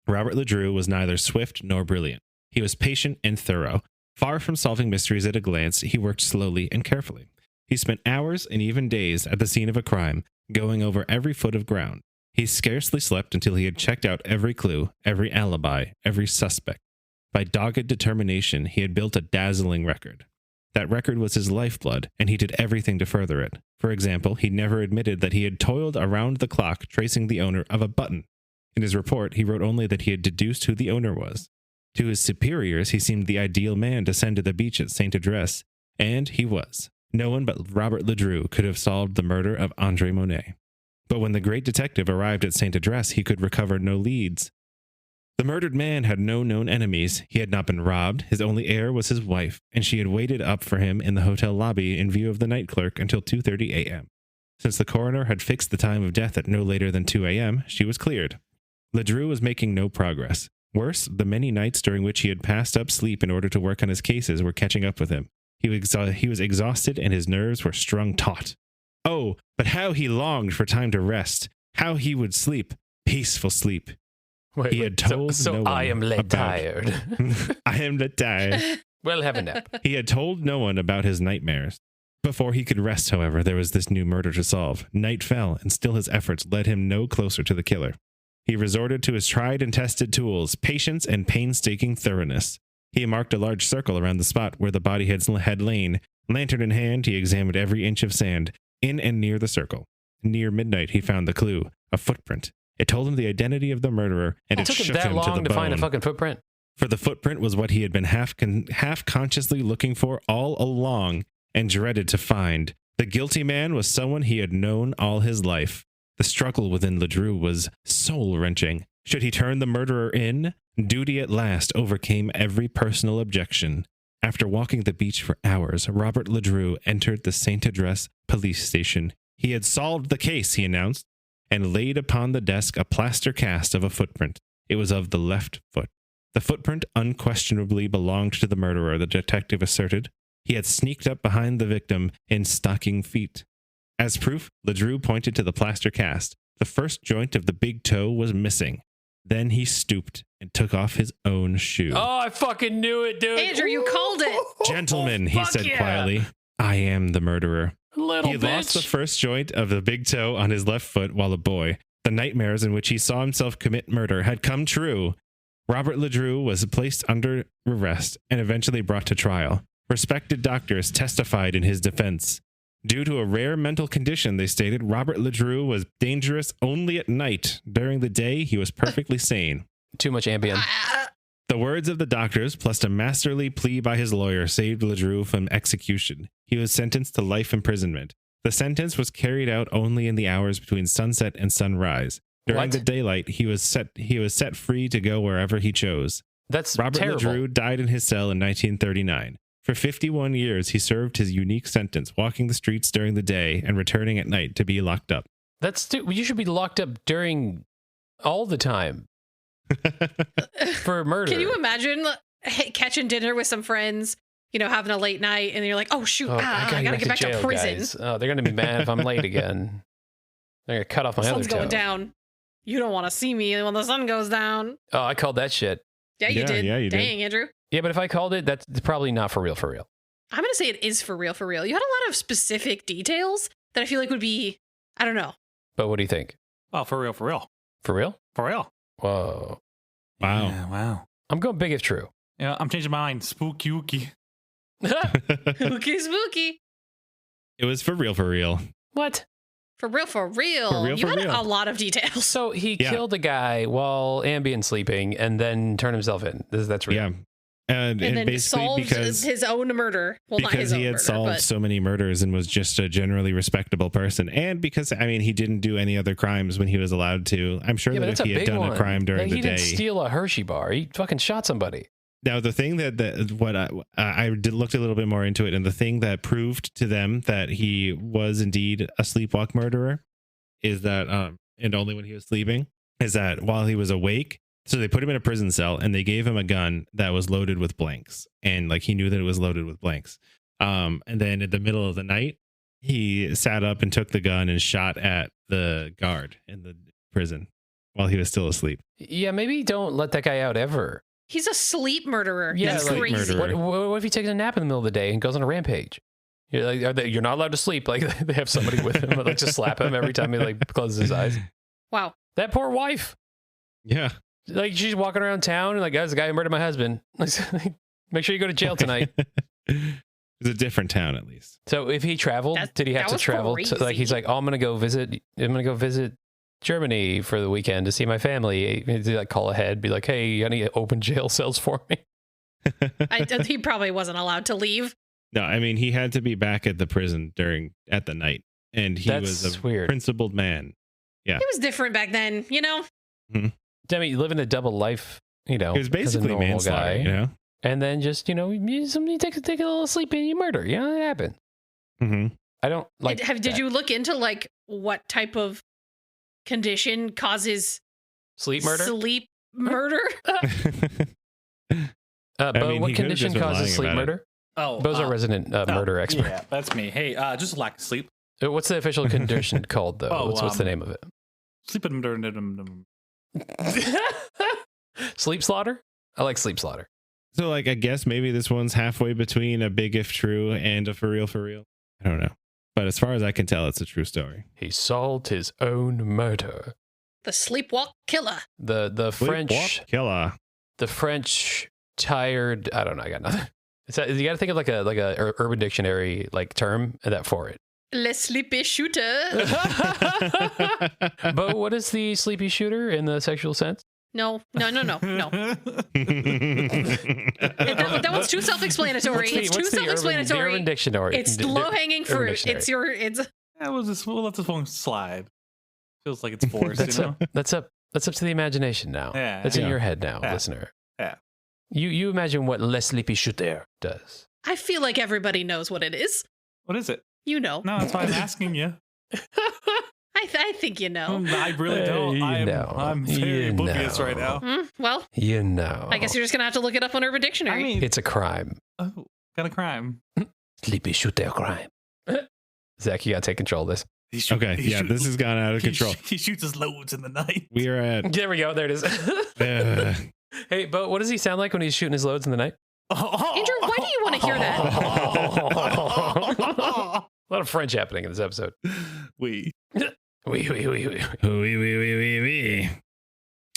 Robert Ledru was neither swift nor brilliant. He was patient and thorough. Far from solving mysteries at a glance, he worked slowly and carefully. He spent hours and even days at the scene of a crime, going over every foot of ground. He scarcely slept until he had checked out every clue, every alibi, every suspect. By dogged determination, he had built a dazzling record. That record was his lifeblood, and he did everything to further it. For example, he never admitted that he had toiled around the clock tracing the owner of a button. In his report, he wrote only that he had deduced who the owner was. To his superiors, he seemed the ideal man to send to the beach at St. Adresse, and he was. No one but Robert Ledru could have solved the murder of Andre Monet. But when the great detective arrived at St. Adresse, he could recover no leads. The murdered man had no known enemies. He had not been robbed. His only heir was his wife, and she had waited up for him in the hotel lobby in view of the night clerk until 2:30 a.m. Since the coroner had fixed the time of death at no later than 2 a.m., she was cleared. Ledru was making no progress. Worse, the many nights during which he had passed up sleep in order to work on his cases were catching up with him. He was exhausted and his nerves were strung taut. Oh, but how he longed for time to rest. How he would sleep. Peaceful sleep. He had told no one I am tired. I am tired. Well, have a nap. He had told no one about his nightmares. Before he could rest, however, there was this new murder to solve. Night fell, and still his efforts led him no closer to the killer. He resorted to his tried and tested tools, patience and painstaking thoroughness. He marked a large circle around the spot where the body had lain. Lantern in hand, he examined every inch of sand, in and near the circle. Near midnight, he found the clue, a footprint. It told him the identity of the murderer, and it shook him to the bone. It took him that long to find a fucking footprint? For the footprint was what he had been half consciously looking for all along and dreaded to find. The guilty man was someone he had known all his life. The struggle within Ledru was soul-wrenching. Should he turn the murderer in? Duty at last overcame every personal objection. After walking the beach for hours, Robert Ledru entered the St. Adresse police station. He had solved the case, he announced, and laid upon the desk a plaster cast of a footprint. It was of the left foot. The footprint unquestionably belonged to the murderer, the detective asserted. He had sneaked up behind the victim in stocking feet. As proof, Ledru pointed to the plaster cast. The first joint of the big toe was missing. Then he stooped and took off his own shoe. Oh, I fucking knew it, dude. Andrew, you called it. Gentlemen, he said quietly, I am the murderer. He lost the first joint of the big toe on his left foot while a boy. The nightmares in which he saw himself commit murder had come true. Robert Ledru was placed under arrest and eventually brought to trial. Respected doctors testified in his defense. Due to a rare mental condition, they stated, Robert Ledru was dangerous only at night. During the day, he was perfectly sane. Too much Ambien. The words of the doctors, plus a masterly plea by his lawyer, saved Ledru from execution. He was sentenced to life imprisonment. The sentence was carried out only in the hours between sunset and sunrise. During the daylight, he was set free to go wherever he chose. That's Robert terrible. Ledru died in his cell in 1939. For 51 years, he served his unique sentence, walking the streets during the day and returning at night to be locked up. You should be locked up during all the time for murder. Can you imagine catching dinner with some friends, having a late night, and you're like, oh, shoot, I gotta get back to prison. Guys. Oh, they're going to be mad if I'm late again. They're going to cut off my other toe. The sun's going down. You don't want to see me when the sun goes down. Oh, I called that shit. Yeah, you did. Yeah, you Dang, did. Andrew. Yeah, but if I called it, that's probably not for real, for real. I'm going to say it is for real, for real. You had a lot of specific details that I feel like would be, I don't know. But what do you think? Oh, for real, for real. For real? For real. Whoa. Wow. Yeah, wow. I'm going big if true. Yeah, I'm changing my mind. Spooky. Spooky, spooky. It was for real, for real. What? For real, for real. For real, you for had real. a lot of details. So he killed a guy while Ambien sleeping and then turned himself in. That's real. Yeah. And then basically solved because his own murder. Well, not his because own he had murder, solved but so many murders and was just a generally respectable person. And because, he didn't do any otother crimes when he was allowed to. I'm sure that if he had done a crime during the day. He didn't steal a Hershey bar. He fucking shot somebody. Now, the thing what I looked a little bit more into it, and the thing that proved to them that he was indeed a sleepwalk murderer is that, and only when he was sleeping, is that while he was awake, so they put him in a prison cell and they gave him a gun that was loaded with blanks. And he knew that it was loaded with blanks. And then in the middle of the night, he sat up and took the gun and shot at the guard in the prison while he was still asleep. Yeah, maybe don't let that guy out ever. he's a sleep murderer. Yeah, That's like, crazy. what if he takes a nap in the middle of the day and goes on a rampage? You're not allowed to sleep. Like they have somebody with him, but just slap him every time he closes his eyes. Wow. That poor wife. Yeah. She's walking around town and guys, the guy who murdered my husband. Make sure you go to jail tonight. It's a different town, at least. So if he traveled, did he have to travel? Like he's like, oh, I'm gonna go visit Germany for the weekend to see my family. He'd like call ahead, be like, hey, I need to open jail cells for me. He probably wasn't allowed to leave. No, I mean, he had to be back at the prison at the night, and he was a principled man. Yeah, he was different back then, you know. Mm-hmm. I mean, living a double life, you know. He was basically manslaughter, guy, you know. And then just, you know, somebody take a little sleep and you murder. You know, it happened. Mm-hmm. I don't like. Did you look into like what type of condition causes sleep murder? Sleep murder. Beau, what condition causes sleep murder? Oh, Beau's a resident murder expert. Yeah, that's me. Hey, just lack of sleep. What's the official condition called, though? Oh, what's the name of it? Sleep Sleep slaughter? I like sleep slaughter. So, like, I guess maybe this one's halfway between a big if true and a for real. I don't know. But as far as I can tell, it's a true story. He solved his own murder. The sleepwalk killer. The French killer. The French tired. I don't know. I got nothing. You got to think of like a Urban Dictionary like term that for it. Le sleepy shooter. But what is the sleepy shooter in the sexual sense? No. That one's too self-explanatory. It's too self-explanatory. The Urban Dictionary. It's low-hanging fruit. We'll let this one slide. Feels like it's forced. That's up to the imagination now. Yeah, that's in your head now, listener. Yeah. You imagine what Le Sleepy Shooter does. I feel like everybody knows what it is. What is it? You know. No, that's why I'm asking you. I think you know. I really don't. I'm very oblivious right now. Well, you know. I guess you're just going to have to look it up on Urban Dictionary. I mean, it's a crime. Oh, kind of crime. Sleepy shooter crime. Zach, you got to take control of this. This has gone out of control. He shoots his loads in the night. We are at... There we go. There it is. Hey, but what does he sound like when he's shooting his loads in the night? Andrew, why do you want to hear that? A lot of French happening in this episode. Oui. Oui.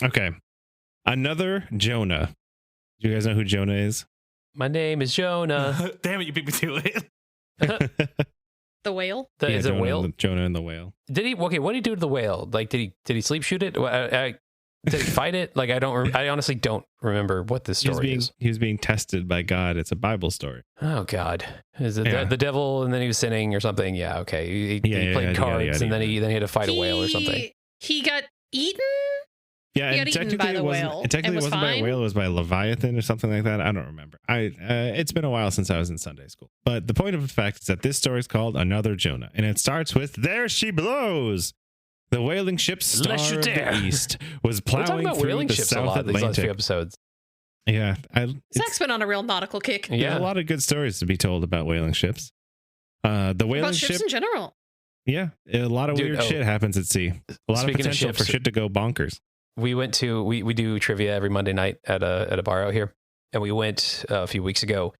Okay. Another Jonah. Do you guys know who Jonah is? My name is Jonah. Damn it, you beat me to it. The whale? Is it a whale? Jonah and the whale. Did he? Okay, what did he do to the whale? Like, did he sleep shoot it? Did he fight it? Like, I honestly don't remember what this story is. He was being tested by God. It's a Bible story. Oh God, is it the devil? And then he was sinning or something? Yeah, okay. He played cards, and then he had to fight a whale or something. He got eaten. Yeah, and technically it wasn't by a whale. It was by a Leviathan or something like that. I don't remember. It's been a while since I was in Sunday school. But the point of the fact is that this story is called Another Jonah, and it starts with "There she blows." The whaling ship Star of the East was plowing through the South Atlantic. Last few episodes. Yeah, Zach's been on a real nautical kick. Yeah, a lot of good stories to be told about whaling ships. The whaling about ships in general. Yeah, a lot of weird shit happens at sea. A lot of potential for shit to go bonkers. We went to we do trivia every Monday night at a bar out here, and we went a few weeks ago.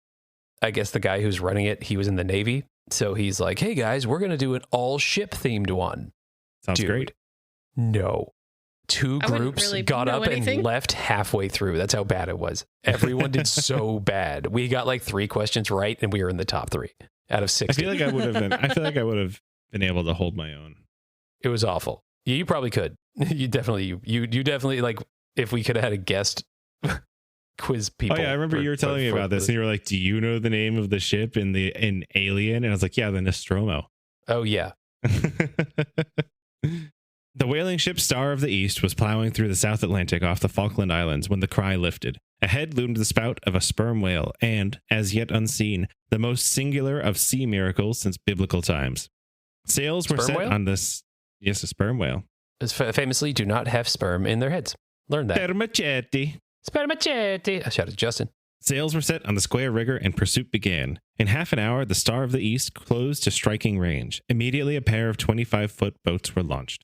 I guess the guy who's running it, he was in the Navy, so he's like, "Hey guys, we're gonna do an all ship themed one." Sounds great. No. Two groups got up and left halfway through. That's how bad it was. Everyone did so bad. We got like 3 questions right, and we were in the top 3 out of 60. I feel like I would have been able to hold my own. It was awful. You probably could. You definitely like if we could have had a guest quiz people. Oh yeah, I remember you were telling me about this, and you were like, "Do you know the name of the ship in Alien?" And I was like, "Yeah, the Nostromo." Oh yeah. The whaling ship Star of the East was plowing through the South Atlantic off the Falkland Islands when the cry lifted. Ahead loomed the spout of a sperm whale and, as yet unseen, the most singular of sea miracles since biblical times. Sails were set on this... Yes, a sperm whale. Famously do not have sperm in their heads. Learn that. Spermaceti. I shouted Justin. Sails were set on the square rigger and pursuit began. In half an hour, the Star of the East closed to striking range. Immediately, a pair of 25-foot boats were launched.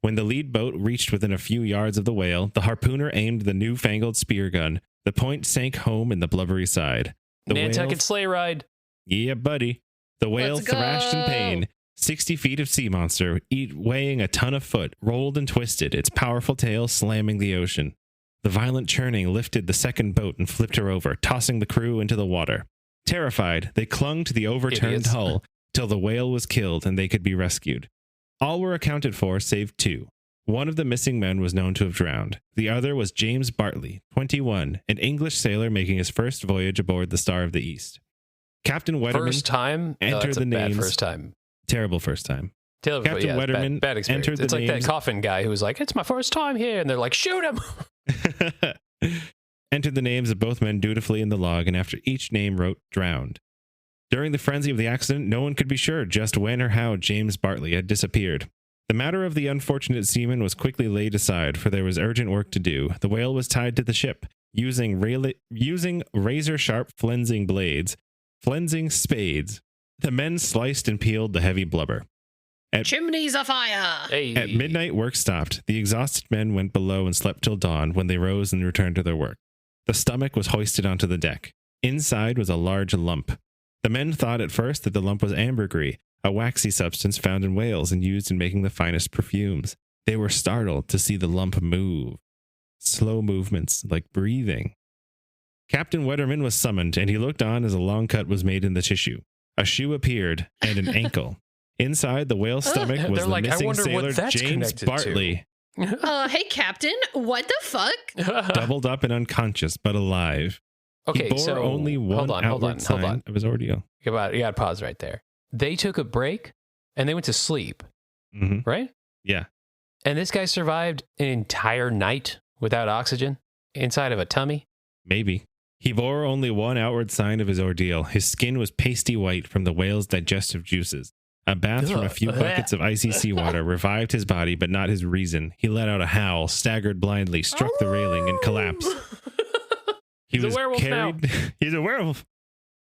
When the lead boat reached within a few yards of the whale, the harpooner aimed the newfangled spear gun. The point sank home in the blubbery side. Nantucket sleigh ride. Yeah, buddy. The whale thrashed in pain. 60 feet of sea monster, weighing a ton of foot, rolled and twisted, its powerful tail slamming the ocean. The violent churning lifted the second boat and flipped her over, tossing the crew into the water. Terrified, they clung to the overturned hull till the whale was killed and they could be rescued. All were accounted for save 2. One of the missing men was known to have drowned. The other was James Bartley, 21, an English sailor making his first voyage aboard the Star of the East. Captain Wetterman First time? entered the names. Bad first time. Terrible first time. Captain Wetterman bad experience. entered the It's like names. that coffin guy who was like, "It's my first time here," and they're like, "Shoot him!" Entered the names of both men dutifully in the log, and after each name wrote drowned. During the frenzy of the accident, no one could be sure just when or how James Bartley had disappeared. The matter of the unfortunate seaman was quickly laid aside, for there was urgent work to do. The whale was tied to the ship, using razor-sharp flensing spades. The men sliced and peeled the heavy blubber. Chimneys afire! Hey. At midnight, work stopped. The exhausted men went below and slept till dawn, when they rose and returned to their work. The stomach was hoisted onto the deck. Inside was a large lump. The men thought at first that the lump was ambergris, a waxy substance found in whales and used in making the finest perfumes. They were startled to see the lump move. Slow movements, like breathing. Captain Wetterman was summoned, and he looked on as a long cut was made in the tissue. A shoe appeared, and an ankle. Inside the whale's stomach was They're the like, I missing wonder sailor what that's James connected Bartley, Hey, Captain, what the fuck? doubled up and unconscious, but alive. Okay, he bore so only one outward sign of his ordeal. You got to pause right there. They took a break and they went to sleep, right? Yeah. And this guy survived an entire night without oxygen inside of a tummy. Maybe. He bore only one outward sign of his ordeal. His skin was pasty white from the whale's digestive juices. A bath from a few buckets of icy seawater revived his body, but not his reason. He let out a howl, staggered blindly, struck the railing, and collapsed. He's a werewolf now. He's a werewolf.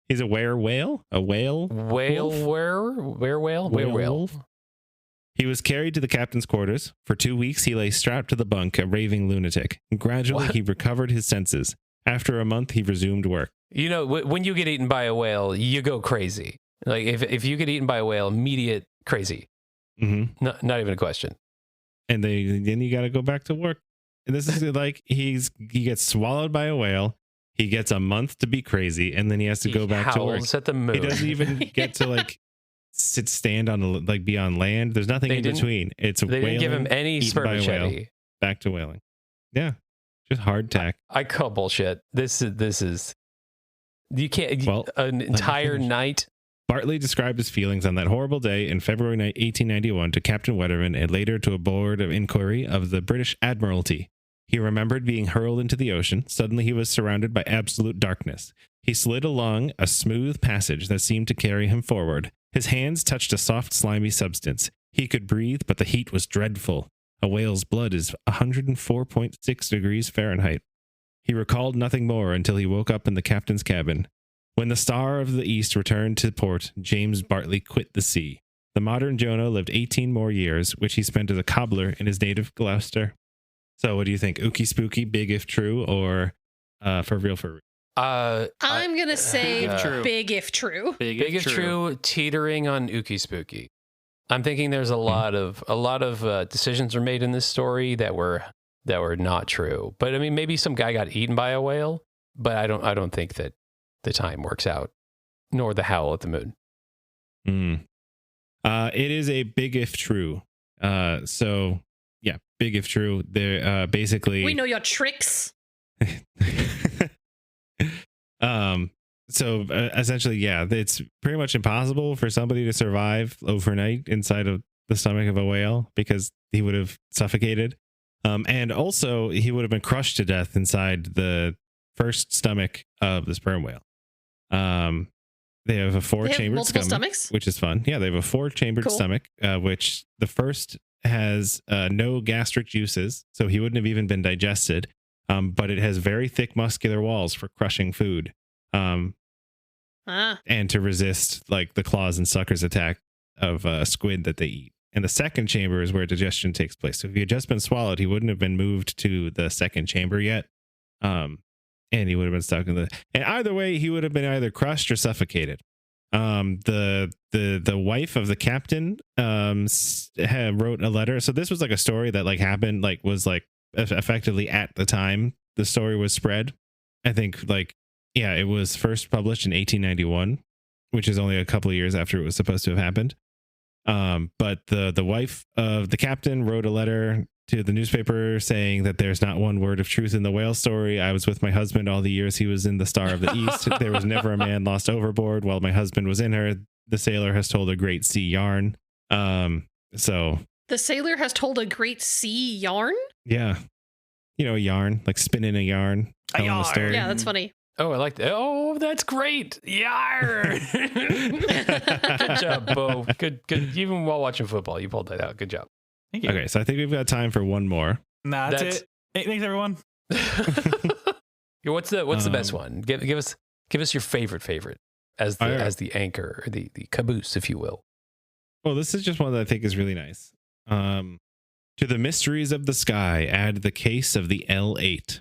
He's a were-whale? A whale? Were-whale? He was carried to the captain's quarters. For 2 weeks, he lay strapped to the bunk, a raving lunatic. Gradually, he recovered his senses. After a month, he resumed work. You know, when you get eaten by a whale, you go crazy. Like, if you get eaten by a whale, immediate crazy. Not even a question. And then you got to go back to work. And this is like, he gets swallowed by a whale. He gets a month to be crazy, and then he has to go back to work. At the moon. He doesn't even get to like stand on be on land. There's nothing in between. It's they didn't give him any spermaceti. Back to whaling. Yeah, just hardtack. I call bullshit. This is you can't. Well, an entire night. Bartley described his feelings on that horrible day in February 1891 to Captain Wetterman and later to a board of inquiry of the British Admiralty. He remembered being hurled into the ocean. Suddenly he was surrounded by absolute darkness. He slid along a smooth passage that seemed to carry him forward. His hands touched a soft, slimy substance. He could breathe, but the heat was dreadful. A whale's blood is 104.6 degrees Fahrenheit. He recalled nothing more until he woke up in the captain's cabin. When the Star of the East returned to port, James Bartley quit the sea. The modern Jonah lived 18 more years, which he spent as a cobbler in his native Gloucester. So what do you think? Ookie spooky, big if true, or for real? I'm going to say big if true. Big if true, teetering on ookie spooky. I'm thinking there's a lot of decisions were made in this story that were not true. But I mean, maybe some guy got eaten by a whale, but I don't think that the time works out, nor the howl at the moon. It is a big if true. So yeah, big if true. They're basically we know your tricks. So essentially, yeah, it's pretty much impossible for somebody to survive overnight inside of the stomach of a whale because he would have suffocated. And also he would have been crushed to death inside the first stomach of the sperm whale. They have a four-chambered stomach, which is fun. Yeah, they have a four-chambered stomach, which the first has no gastric juices, so he wouldn't have even been digested. But it has very thick muscular walls for crushing food. And to resist like the claws and suckers attack of squid that they eat. And the second chamber is where digestion takes place. So if he had just been swallowed, he wouldn't have been moved to the second chamber yet. And he would have been stuck in and either way, he would have been either crushed or suffocated. The wife of the captain wrote a letter. So this was like a story that like happened, like was like effectively at the time the story was spread. I think like Yeah, it was first published in 1891, which is only a couple of years after it was supposed to have happened. But the wife of the captain wrote a letter to the newspaper saying that there's not one word of truth in the whale story. I was with my husband all the years he was in the Star of the East. There was never a man lost overboard while my husband was in her. The sailor has told a great sea yarn. So the sailor has told a great sea yarn? Yeah. You know, a yarn, like spinning a yarn. Telling a story. Yeah, that's funny. Oh, I like that. Oh, that's great. Yar. Good job, Beau. Good. Even while watching football, you pulled that out. Good job. Thank you. Okay, so I think we've got time for one more. Nah, that's it. Hey, thanks, everyone. What's the best one? Give us your favorite as the anchor, or the caboose, if you will. Well, this is just one that I think is really nice. To the mysteries of the sky, add the case of the L8.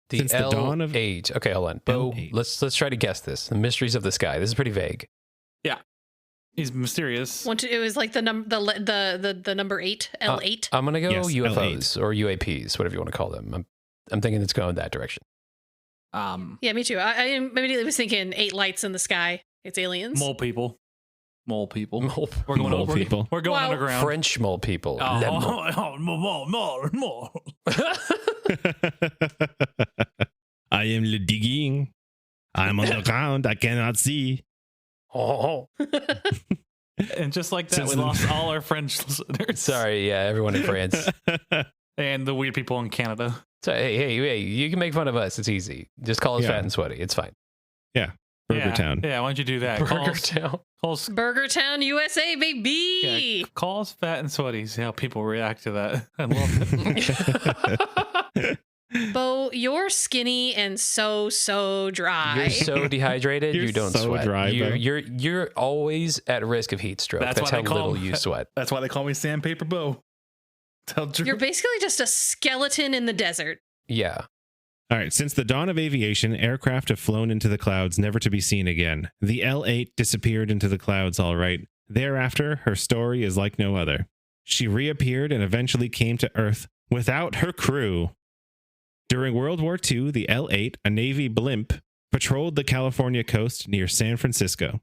Since the dawn of age. Okay, hold on. Beau, let's try to guess this. The mysteries of the sky. This is pretty vague. Yeah. He's mysterious. It was like the number 8, L8. I'm gonna go UFOs L8. or UAPs, whatever you want to call them. I'm thinking it's going that direction. Yeah, me too. I immediately was thinking 8 lights in the sky. It's aliens. Mole people. We're going Mole people. We're going underground. French mole people. Mole. I am le digging. I'm on the ground. I cannot see. Oh. And just like that, we lost all our French listeners. Sorry, yeah, everyone in France. And the weird people in Canada. So, hey, you can make fun of us. It's easy. Just call us fat and sweaty. It's fine. Yeah. Burger Town. Yeah, why don't you do that? Burger Town, USA, baby. Yeah, call us fat and sweaty. See how people react to that. I love it. Beau, you're skinny and so dry. You're so dehydrated. You don't so sweat. Dry, you're always at risk of heat stroke. That's how little you sweat. That's why they call me Sandpaper Beau. You're basically just a skeleton in the desert. Yeah. All right. Since the dawn of aviation, aircraft have flown into the clouds, never to be seen again. The L8 disappeared into the clouds, all right. Thereafter, her story is like no other. She reappeared and eventually came to Earth without her crew. During World War II, the L8, a Navy blimp, patrolled the California coast near San Francisco.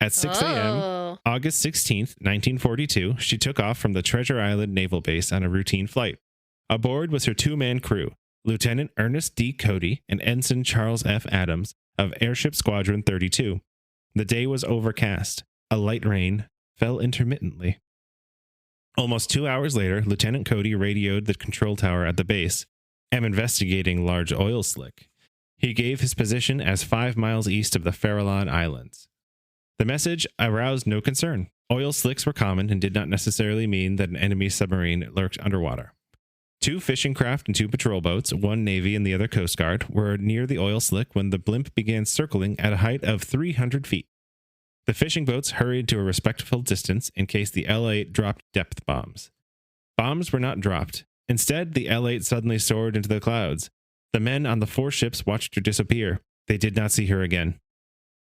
At 6 a.m., August 16th, 1942, she took off from the Treasure Island Naval Base on a routine flight. Aboard was her two-man crew, Lieutenant Ernest D. Cody and Ensign Charles F. Adams of Airship Squadron 32. The day was overcast. A light rain fell intermittently. Almost 2 hours later, Lieutenant Cody radioed the control tower at the base. "Am investigating large oil slick." He gave his position as 5 miles east of the Farallon Islands. The message aroused no concern. Oil slicks were common and did not necessarily mean that an enemy submarine lurked underwater. 2 fishing craft and 2 patrol boats, one Navy and the other Coast Guard, were near the oil slick when the blimp began circling at a height of 300 feet. The fishing boats hurried to a respectful distance in case the L8 dropped depth bombs. Bombs were not dropped. Instead, the L8 suddenly soared into the clouds. The men on the 4 ships watched her disappear. They did not see her again.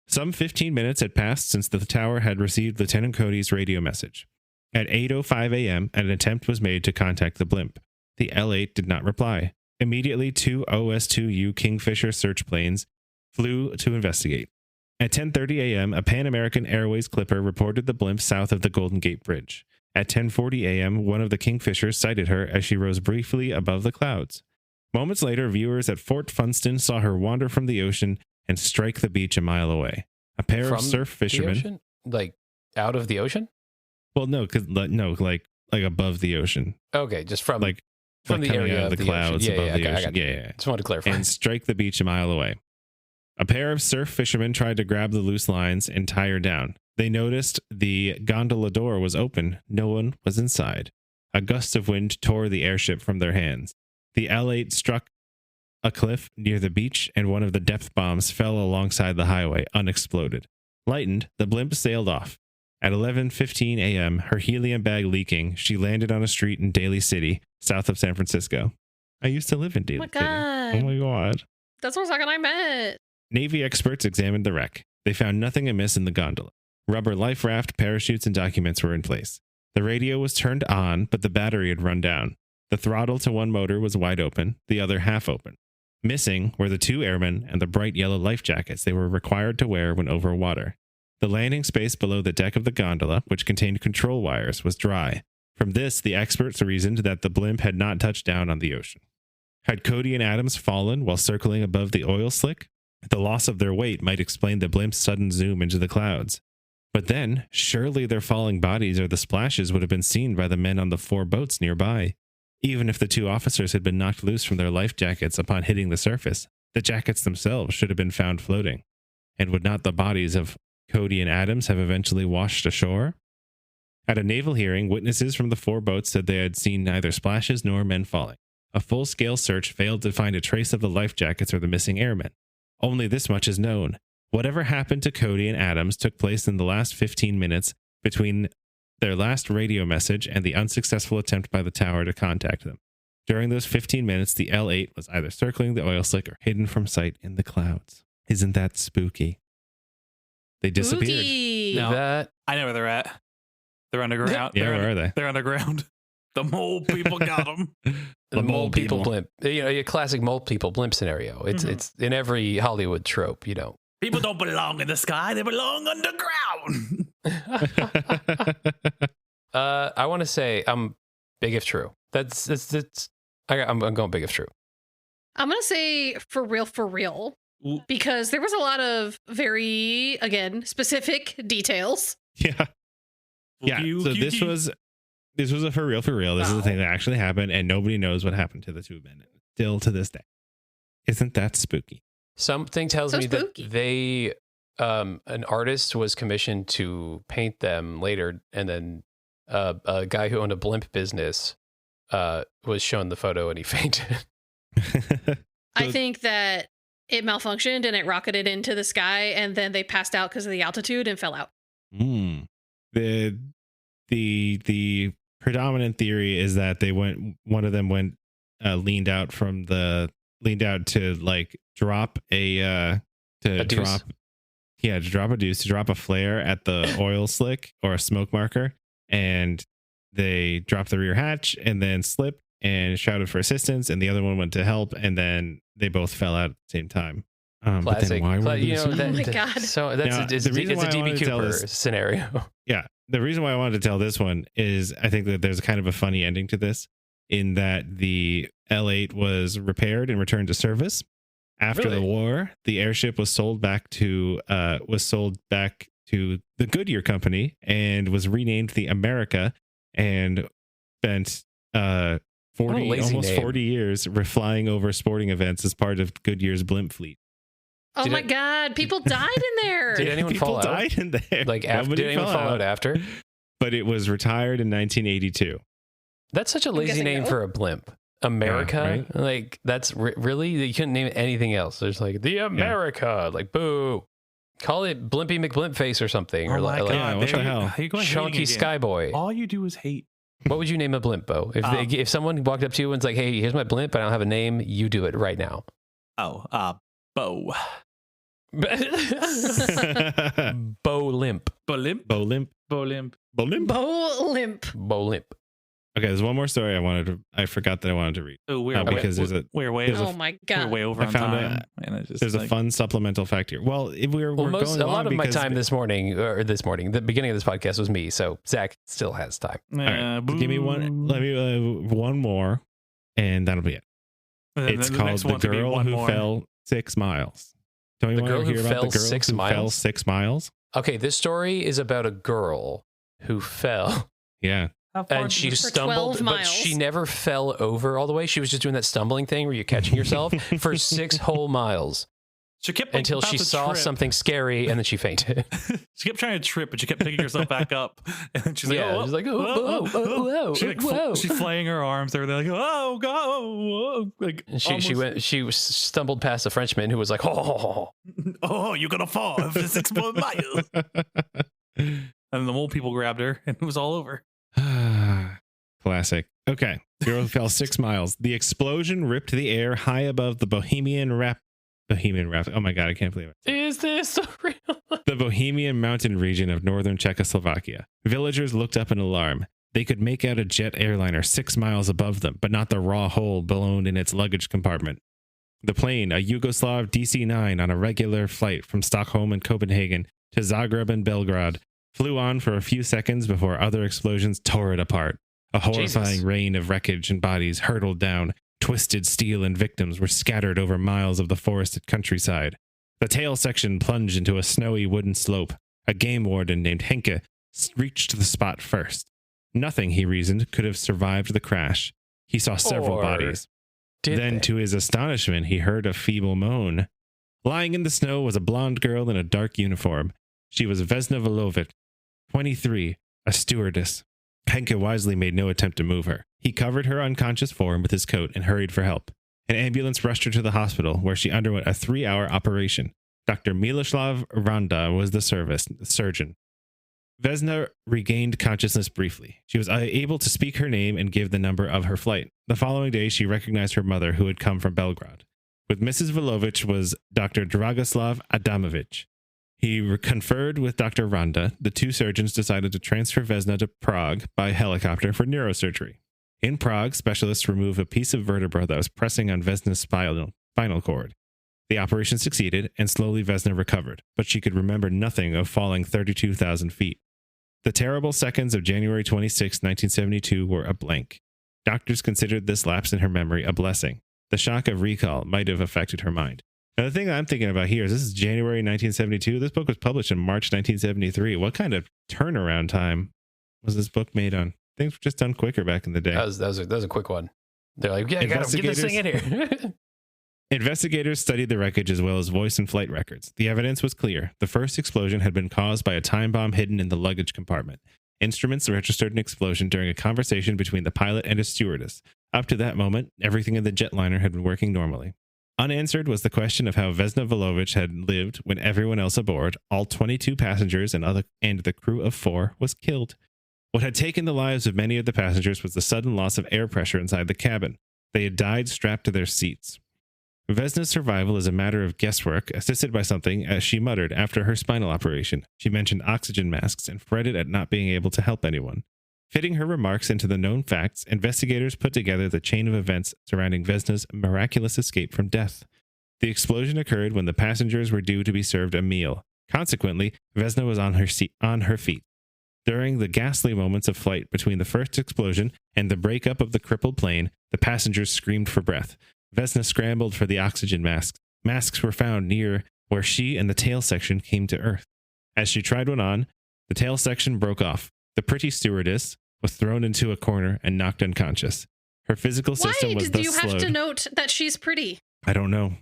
Some 15 minutes had passed since the tower had received Lieutenant Cody's radio message. At 8:05 a.m., an attempt was made to contact the blimp. The L8 did not reply. Immediately, 2 OS-2U Kingfisher search planes flew to investigate. At 10:30 a.m., a Pan American Airways clipper reported the blimp south of the Golden Gate Bridge. At 10:40 a.m., one of the Kingfishers sighted her as she rose briefly above the clouds. Moments later, viewers at Fort Funston saw her wander from the ocean and strike the beach a mile away. A pair of surf fishermen, like out of the ocean. Well, no, like above the ocean. Okay, just from the area of the clouds above the ocean. Yeah. Just wanted to clarify. And strike the beach a mile away. A pair of surf fishermen tried to grab the loose lines and tie her down. They noticed the gondola door was open. No one was inside. A gust of wind tore the airship from their hands. The L8 struck a cliff near the beach, and one of the depth bombs fell alongside the highway, unexploded. Lightened, the blimp sailed off. At 11:15 a.m., her helium bag leaking, she landed on a street in Daly City, south of San Francisco. I used to live in Daly City. Oh my God. That's the second I met. Navy experts examined the wreck. They found nothing amiss in the gondola. Rubber life raft, parachutes, and documents were in place. The radio was turned on, but the battery had run down. The throttle to one motor was wide open, the other half open. Missing were the 2 airmen and the bright yellow life jackets they were required to wear when over water. The landing space below the deck of the gondola, which contained control wires, was dry. From this, the experts reasoned that the blimp had not touched down on the ocean. Had Cody and Adams fallen while circling above the oil slick? The loss of their weight might explain the blimp's sudden zoom into the clouds. But then, surely their falling bodies or the splashes would have been seen by the men on the 4 boats nearby. Even if the 2 officers had been knocked loose from their life jackets upon hitting the surface, the jackets themselves should have been found floating. And would not the bodies of Cody and Adams have eventually washed ashore? At a naval hearing, witnesses from the 4 boats said they had seen neither splashes nor men falling. A full-scale search failed to find a trace of the life jackets or the missing airmen. Only this much is known. Whatever happened to Cody and Adams took place in the last 15 minutes between their last radio message and the unsuccessful attempt by the tower to contact them. During those 15 minutes, the L8 was either circling the oil slick or hidden from sight in the clouds. Isn't that spooky? They disappeared. Spooky. No, I know where they're at. They're underground. Yeah, where are they? They're underground. The mole people got them. The mole people blimp. You know, a classic mole people blimp scenario. It's in every Hollywood trope, you know. People don't belong in the sky. They belong underground. I want to say I'm big if true. I'm going big if true. I'm going to say for real, because there was a lot of very, again, specific details. Yeah. Yeah. So this was a for real. This is the thing that actually happened, and nobody knows what happened to the 2 men still to this day. Isn't that spooky? Something tells me spooky. That they, an artist was commissioned to paint them later, and then a guy who owned a blimp business was shown the photo and he fainted. I think that it malfunctioned and it rocketed into the sky, and then they passed out because of the altitude and fell out. The predominant theory is that one of them leaned out to like drop a deuce, to drop a flare at the oil slick or a smoke marker, and they dropped the rear hatch and then slipped and shouted for assistance, and the other one went to help, and then they both fell out at the same time. Classic. But then why oh my god! So it's a DB Cooper scenario. Yeah, the reason why I wanted to tell this one is I think that there's kind of a funny ending to this, in that the L8 was repaired and returned to service. After the war, the airship was sold back to the Goodyear Company and was renamed the America, and spent 40 years flying over sporting events as part of Goodyear's blimp fleet. Oh my god, people died in there. Did anyone fall out? People died in there. Like after, did anyone fall out after? But it was retired in 1982. That's such a lazy name for a blimp. America, right? Like that's really, you couldn't name it anything else. There's like the America, like boo. Call it Blimpy McBlimpface or something, or my God, what the hell? Chunky Skyboy. All you do is hate. What would you name a blimp, Beau? If someone walked up to you and was like, "Hey, here's my blimp, but I don't have a name," you do it right now. Beau. Beau Limp. Okay, there's one more story I forgot that I wanted to read. Oh, we're way oh my god, we're way over on time. There's a fun supplemental fact here. Well, if we're going a lot of my time this morning, the beginning of this podcast was me, so Zach still has time. All right, give me one. Let me one more, and that'll be it. It's called The Girl Who Fell 6 Miles. Don't you want to hear about the girl who fell 6 miles? Okay, this story is about a girl who fell. Yeah. And she stumbled, but she never fell over all the way. She was just doing that stumbling thing where you're catching yourself for 6 whole miles. She kept until she saw something scary, and then she fainted. She kept trying to trip, but she kept picking herself back up. And then she's like, she's like, whoa. She's flaying her arms. They're like, oh, go. Like, she stumbled past a Frenchman who was like, oh, you're going to fall for 6 more miles. And the mole people grabbed her, and it was all over. Classic. Okay. Girl who fell 6 miles. The explosion ripped the air high above the Bohemian Rhapsody. Oh my god, I can't believe it. Is this so real? The Bohemian mountain region of northern Czechoslovakia. Villagers looked up in alarm. They could make out a jet airliner 6 miles above them, but not the raw hole blown in its luggage compartment. The plane, a Yugoslav DC-9 on a regular flight from Stockholm and Copenhagen to Zagreb and Belgrade, flew on for a few seconds before other explosions tore it apart. A horrifying rain of wreckage and bodies hurtled down. Twisted steel and victims were scattered over miles of the forested countryside. The tail section plunged into a snowy wooden slope. A game warden named Henke reached the spot first. Nothing, he reasoned, could have survived the crash. He saw several bodies. Then, to his astonishment, he heard a feeble moan. Lying in the snow was a blonde girl in a dark uniform. She was Vesna Vulovic, 23, a stewardess. Henke wisely made no attempt to move her. He covered her unconscious form with his coat and hurried for help. An ambulance rushed her to the hospital, where she underwent a 3-hour operation. Dr. Miloslav Randa was the surgeon. Vesna regained consciousness briefly. She was able to speak her name and give the number of her flight. The following day, she recognized her mother, who had come from Belgrade. With Mrs. Vulovic was Dr. Dragoslav Adamovich. He conferred with Dr. Randa. The two surgeons decided to transfer Vesna to Prague by helicopter for neurosurgery. In Prague, specialists removed a piece of vertebra that was pressing on Vesna's spinal cord. The operation succeeded, and slowly Vesna recovered, but she could remember nothing of falling 32,000 feet. The terrible seconds of January 26, 1972 were a blank. Doctors considered this lapse in her memory a blessing. The shock of recall might have affected her mind. Now, the thing I'm thinking about here is this is January 1972. This book was published in March 1973. What kind of turnaround time was this book made on? Things were just done quicker back in the day. That was a quick one. They're like, yeah, get this thing in here. Investigators studied the wreckage as well as voice and flight records. The evidence was clear. The first explosion had been caused by a time bomb hidden in the luggage compartment. Instruments registered an explosion during a conversation between the pilot and a stewardess. Up to that moment, everything in the jetliner had been working normally. Unanswered was the question of how Vesna Vulovic had lived when everyone else aboard, all 22 passengers and the crew of 4, was killed. What had taken the lives of many of the passengers was the sudden loss of air pressure inside the cabin. They had died strapped to their seats. Vesna's survival is a matter of guesswork, assisted by something, as she muttered after her spinal operation. She mentioned oxygen masks and fretted at not being able to help anyone. Fitting her remarks into the known facts, investigators put together the chain of events surrounding Vesna's miraculous escape from death. The explosion occurred when the passengers were due to be served a meal. Consequently, Vesna was on her feet. During the ghastly moments of flight between the first explosion and the breakup of the crippled plane, the passengers screamed for breath. Vesna scrambled for the oxygen masks. Masks were found near where she and the tail section came to earth. As she tried one on, the tail section broke off. The pretty stewardess was thrown into a corner and knocked unconscious. Her physical system was thus slowed. Why do you have to note that she's pretty? I don't know.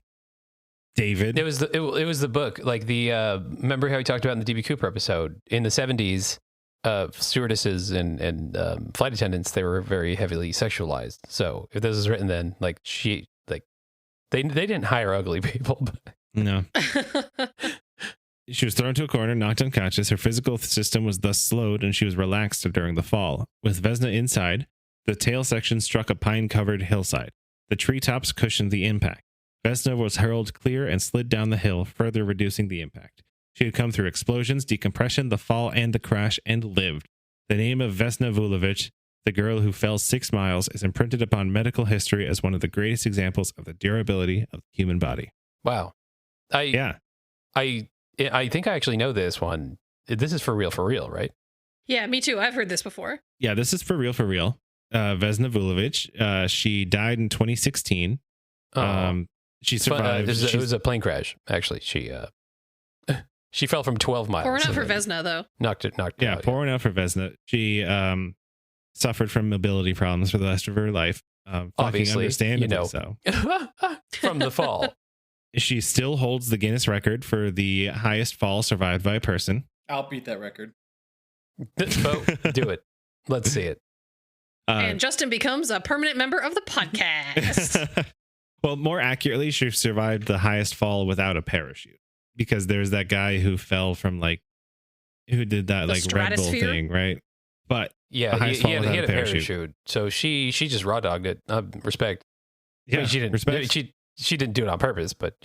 David? It was the book. Like remember how we talked about in the DB Cooper episode? In the 70s, stewardesses and flight attendants, they were very heavily sexualized. So if this was written then, like they didn't hire ugly people. But. No. She was thrown to a corner, knocked unconscious. Her physical system was thus slowed, and she was relaxed during the fall. With Vesna inside, the tail section struck a pine-covered hillside. The treetops cushioned the impact. Vesna was hurled clear and slid down the hill, further reducing the impact. She had come through explosions, decompression, the fall, and the crash, and lived. The name of Vesna Vulovic, the girl who fell 6 miles, is imprinted upon medical history as one of the greatest examples of the durability of the human body. Wow. I think I actually know this one. This is for real, right? Yeah, me too. I've heard this before. Yeah, this is for real. Vesna Vulovic, she died in 2016. She survived. It was a plane crash, actually. She fell from 12 miles. Pouring out for Vesna, though. Knocked it out. Yeah, pouring out for Vesna. She suffered from mobility problems for the rest of her life. Obviously, understandably so. From the fall. She still holds the Guinness record for the highest fall survived by a person. I'll beat that record. Beau, do it. Let's see it. And Justin becomes a permanent member of the podcast. Well, more accurately, she survived the highest fall without a parachute, because there's that guy who fell from who did that Red Bull thing, right? But yeah, he had a parachute. So she just raw dogged it. Respect. Yeah, I mean, she didn't. Respect. She didn't do it on purpose, but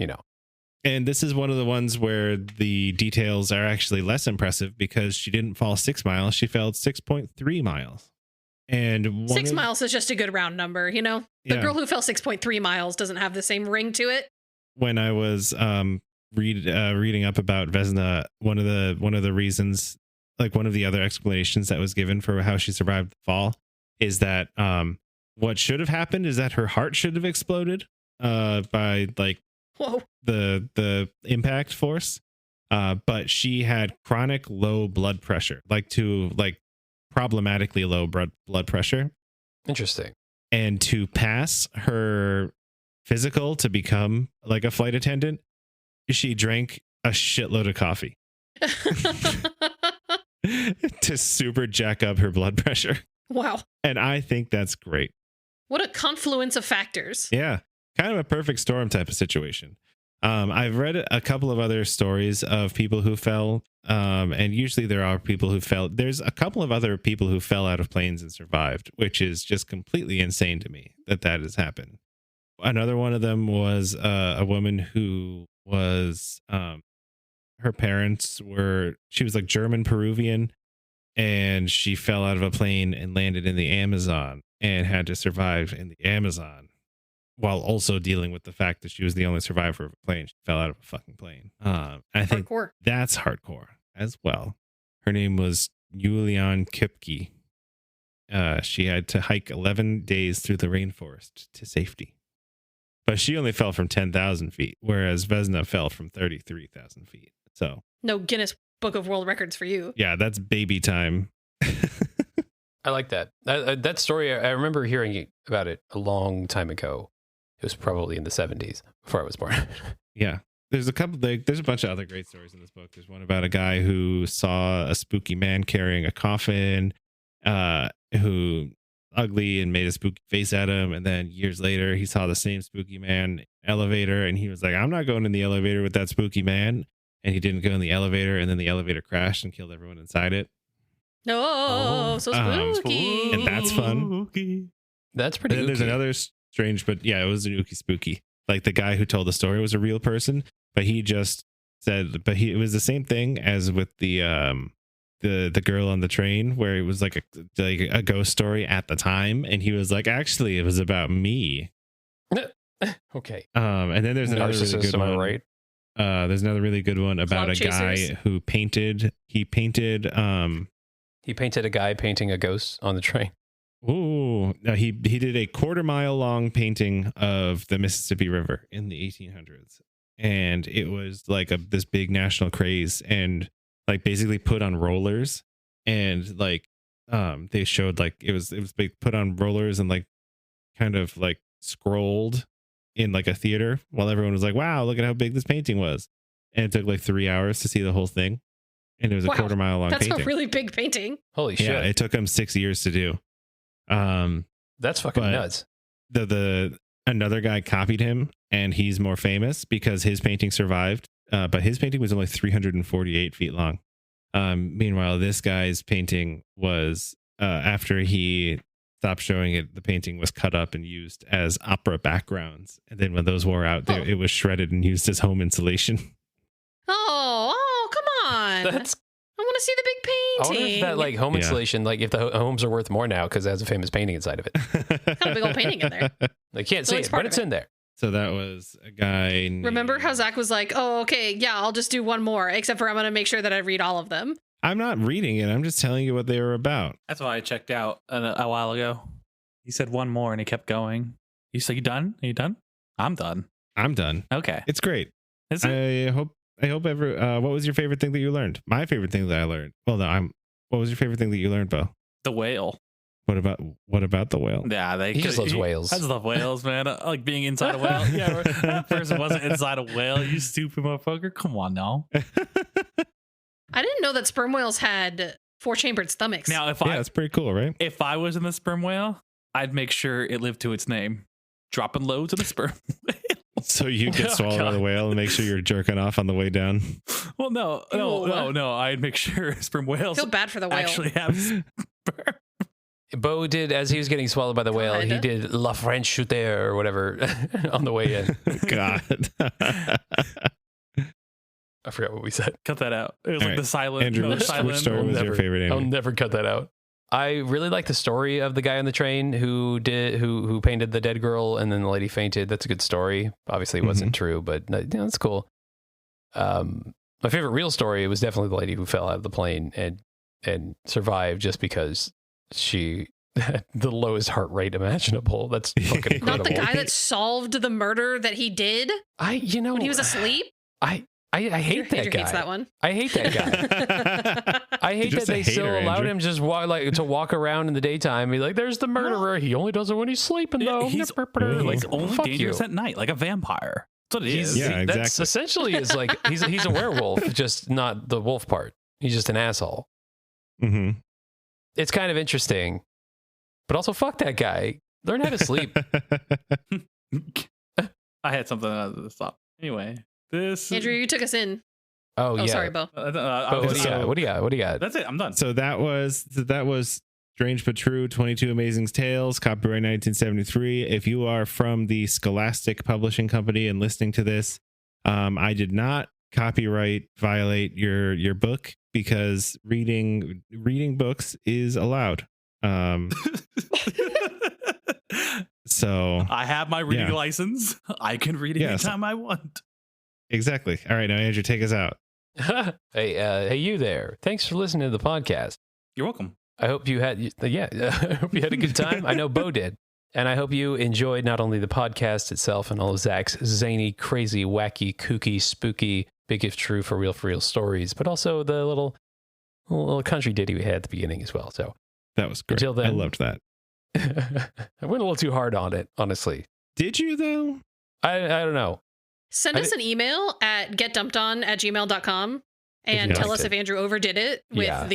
And this is one of the ones where the details are actually less impressive, because she didn't fall 6 miles; she fell 6.3 miles. And 6 miles is just a good round number, you know? The Yeah. girl who fell 6.3 miles doesn't have the same ring to it. When I was reading up about Vesna, one of the reasons, like one of the other explanations that was given for how she survived the fall, is that what should have happened is that her heart should have exploded by like Whoa. the impact force, but she had chronic low blood pressure, like problematically low blood pressure. Interesting. And to pass her physical to become like a flight attendant, she drank a shitload of coffee to super jack up her blood pressure. Wow. And I think that's great. What a confluence of factors. Yeah. Kind of a perfect storm type of situation. I've read a couple of other stories of people who fell, and usually there are people who fell. There's a couple of other people who fell out of planes and survived, which is just completely insane to me that has happened. Another one of them was a woman who was, her parents she was like German Peruvian, and she fell out of a plane and landed in the Amazon and had to survive in the Amazon, while also dealing with the fact that she was the only survivor of a plane. She fell out of a fucking plane. I think Hardcore. that's hardcore as well. Her name was Julian Kipke. She had to hike 11 days through the rainforest to safety. But she only fell from 10,000 feet, whereas Vesna fell from 33,000 feet. So No Guinness Book of World Records for you. yeah, that's baby time. I like that. That story, I remember hearing about it a long time ago. It was probably in the 70s before I was born. Yeah. There's a bunch of other great stories in this book. There's one about a guy who saw a spooky man carrying a coffin, who ugly and made a spooky face at him. And then years later, he saw the same spooky man elevator, and he was like, I'm not going in the elevator with that spooky man. And he didn't go in the elevator, and then the elevator crashed and killed everyone inside it. Oh, so spooky. And that's fun. That's pretty And then there's ooky. another strange, but yeah, it was an ooky spooky. Like the guy who told the story was a real person, but he just said, it was the same thing as with the girl on the train, where it was like a ghost story at the time, and he was like, actually, it was about me. Okay. And then there's another really Narcissist, good am I one. right? There's another really good one about Cloud a guy chasers. who painted. He painted A guy painting a ghost on the train. Ooh, no, he did a 1/4 mile long painting of the Mississippi River in the 1800s, and it was like this big national craze, and like basically put on rollers, and like they showed like it was put on rollers and like kind of like scrolled in like a theater while everyone was like, wow, look at how big this painting was, and it took like 3 hours to see the whole thing, and it was a Wow, 1/4 mile long That's painting. a really big painting. Holy shit. Yeah, it took him 6 years to do. That's fucking but- nuts. The another guy copied him, and he's more famous because his painting survived, but his painting was only 348 feet long. Meanwhile, this guy's painting was after he stopped showing it, the painting was cut up and used as opera backgrounds, and then when those wore out, it was shredded and used as home insulation. Oh, come on. That's. I want to see the big I painting. wonder if that like home Yeah. installation, like if the homes are worth more now because it has a famous painting inside of it. Got a big old painting in there. They can't see Well, it's it, part but of it's it. in there. So that was a guy. Remember how Zach was like, oh, okay, yeah, I'll just do one more, except for I'm going to make sure that I read all of them. I'm not reading it. I'm just telling you what they were about. That's why I checked out a while ago. He said one more and he kept going. You said, you done? Are you done? I'm done. I'm done. Okay. It's great. Is it? I hope what was your favorite thing that you learned? My favorite thing that I learned. Well, no, what was your favorite thing that you learned, Beau? The whale. What about the whale? Yeah, He just loves whales. I just love whales, man. I like being inside a whale. Yeah, that person wasn't inside a whale. You stupid motherfucker. Come on now. I didn't know that sperm whales had 4-chambered stomachs. Now, if Yeah, it's pretty cool, right? if I was in the sperm whale, I'd make sure it lived to its name. Dropping loads of the sperm whale. So you get Oh, swallowed by God. the whale and make sure you're jerking off on the way down. Well, no. I'd make sure sperm I whales feel bad for the whale. actually have sperm. Beau did, as he was getting swallowed by the whale, he Kinda. did La French Chute or whatever on the way in. God. I forgot what we said. Cut that out. It was All like right. the silent. Andrew, no, the which silent. story was your favorite, I'll Andrew? never cut that out. I really like the story of the guy on the train who painted the dead girl and then the lady fainted. That's a good story. Obviously, it wasn't true, but that's cool. My favorite real story was definitely the lady who fell out of the plane and survived just because she had the lowest heart rate imaginable. That's fucking incredible. Not the guy that solved the murder that he did when he was asleep. I hate that Andrew guy. hates that one. I hate that guy. I hate that they still allowed him just to walk around in the daytime. Be like, "There's the murderer. He only does it when he's sleeping, though." He's only dangerous at night, like a vampire. That's what it is. Yeah, exactly. That's essentially is like he's a werewolf, just not the wolf part. He's just an asshole. Mm-hmm. It's kind of interesting, but also fuck that guy. Learn how to sleep. I had something to stop. Anyway, Andrew, you took us in. Oh yeah. Sorry, Beau. What do you got? That's it. I'm done. So that was Strange but True, 22 Amazing Tales, copyright 1973. If you are from the Scholastic Publishing Company and listening to this, I did not copyright violate your book because reading books is allowed. So I have my reading license. I can read anytime I want. Exactly. All right, now Andrew, take us out. Hey, you there. Thanks for listening to the podcast. You're welcome. I hope you had I hope you had a good time. I know Beau did. And I hope you enjoyed not only the podcast itself and all of Zach's zany, crazy, wacky, kooky, spooky, big if true for real stories, but also the little country ditty we had at the beginning as well. So that was great. Until then, I loved that. I went a little too hard on it, honestly. Did you though? I don't know. Send us an email at getdumpedon@gmail.com and tell us if Andrew overdid it with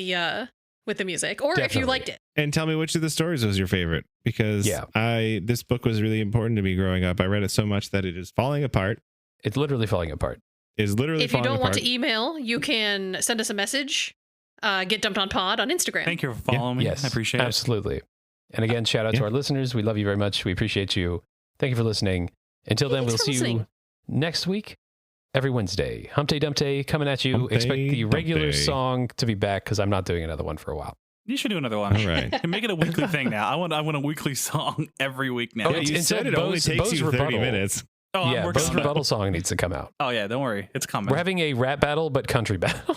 the music, or if you liked it. And tell me which of the stories was your favorite, because this book was really important to me growing up. I read it so much that it is falling apart. It's literally falling apart. If you don't want to email, you can send us a message. Get Dumped on Pod on Instagram. Thank you for following me. Yes, I appreciate it. Absolutely. And again, shout out to our listeners. We love you very much. We appreciate you. Thank you for listening. Until then, we'll see you next week, every Wednesday. Humpday Dumpday coming at you. Expect the regular song to be back because I'm not doing another one for a while. You should do another one. All right. Make it a weekly thing now. I want a weekly song every week now. Oh, you said it only takes you 30 minutes. Oh, yeah, Beau's rebuttal song needs to come out. Oh, yeah, don't worry. It's coming. We're having a rap battle, but country battle.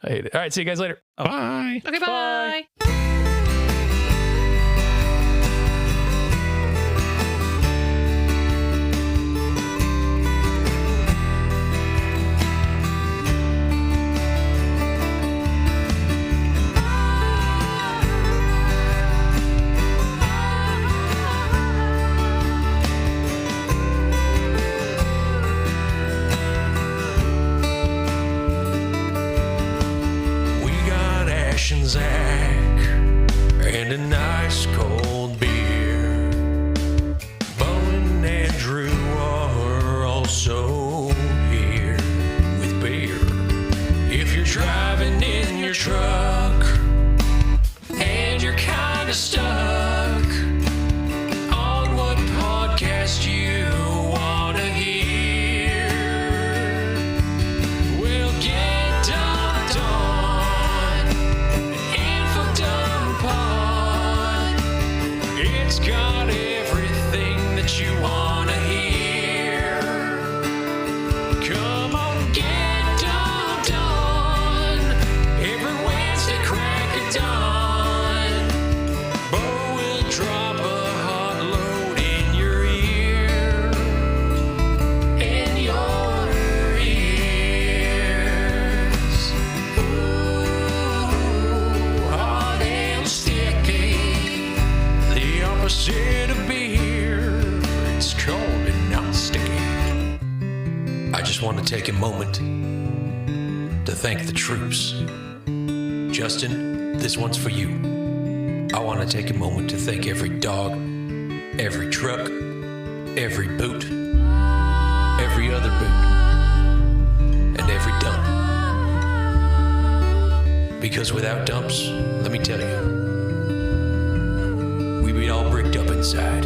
I hate it. All right, see you guys later. Oh. Bye. Okay, bye. Zach and a nice cold beer. Beau and Andrew are also here with beer. If you're driving in your truck and you're kind of stuck on what podcast you want to hear, we'll get dumped on. It's got everything that you want to hear. Come on, get dumped on. Every Wednesday, crack of dawn. Beau will drop a hot load in your ear. In your ears. Ooh, hot and sticky. The opposite of beer, it's cold and not sticky. I just want to take a moment to thank the troops. Justin, this one's for you. I want to take a moment to thank every dog, every truck, every boot, every other boot, and every dump. Because without dumps, let me tell you, we'd be all bricked up inside.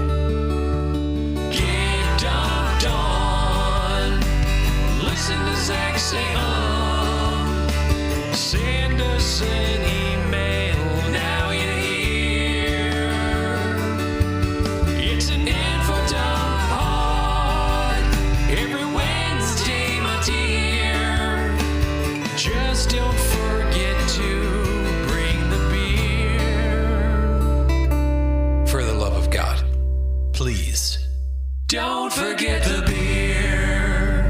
Get dumped on. Listen to Zach say, send us an email. Now you hear. don't forget the beer.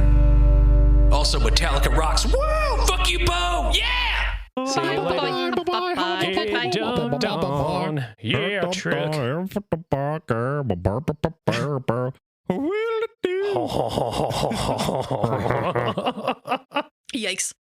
Also, Metallica rocks. Woo! Fuck you, Beau! Yeah! See you later. Get dumped on. Yeah, trick. Yikes.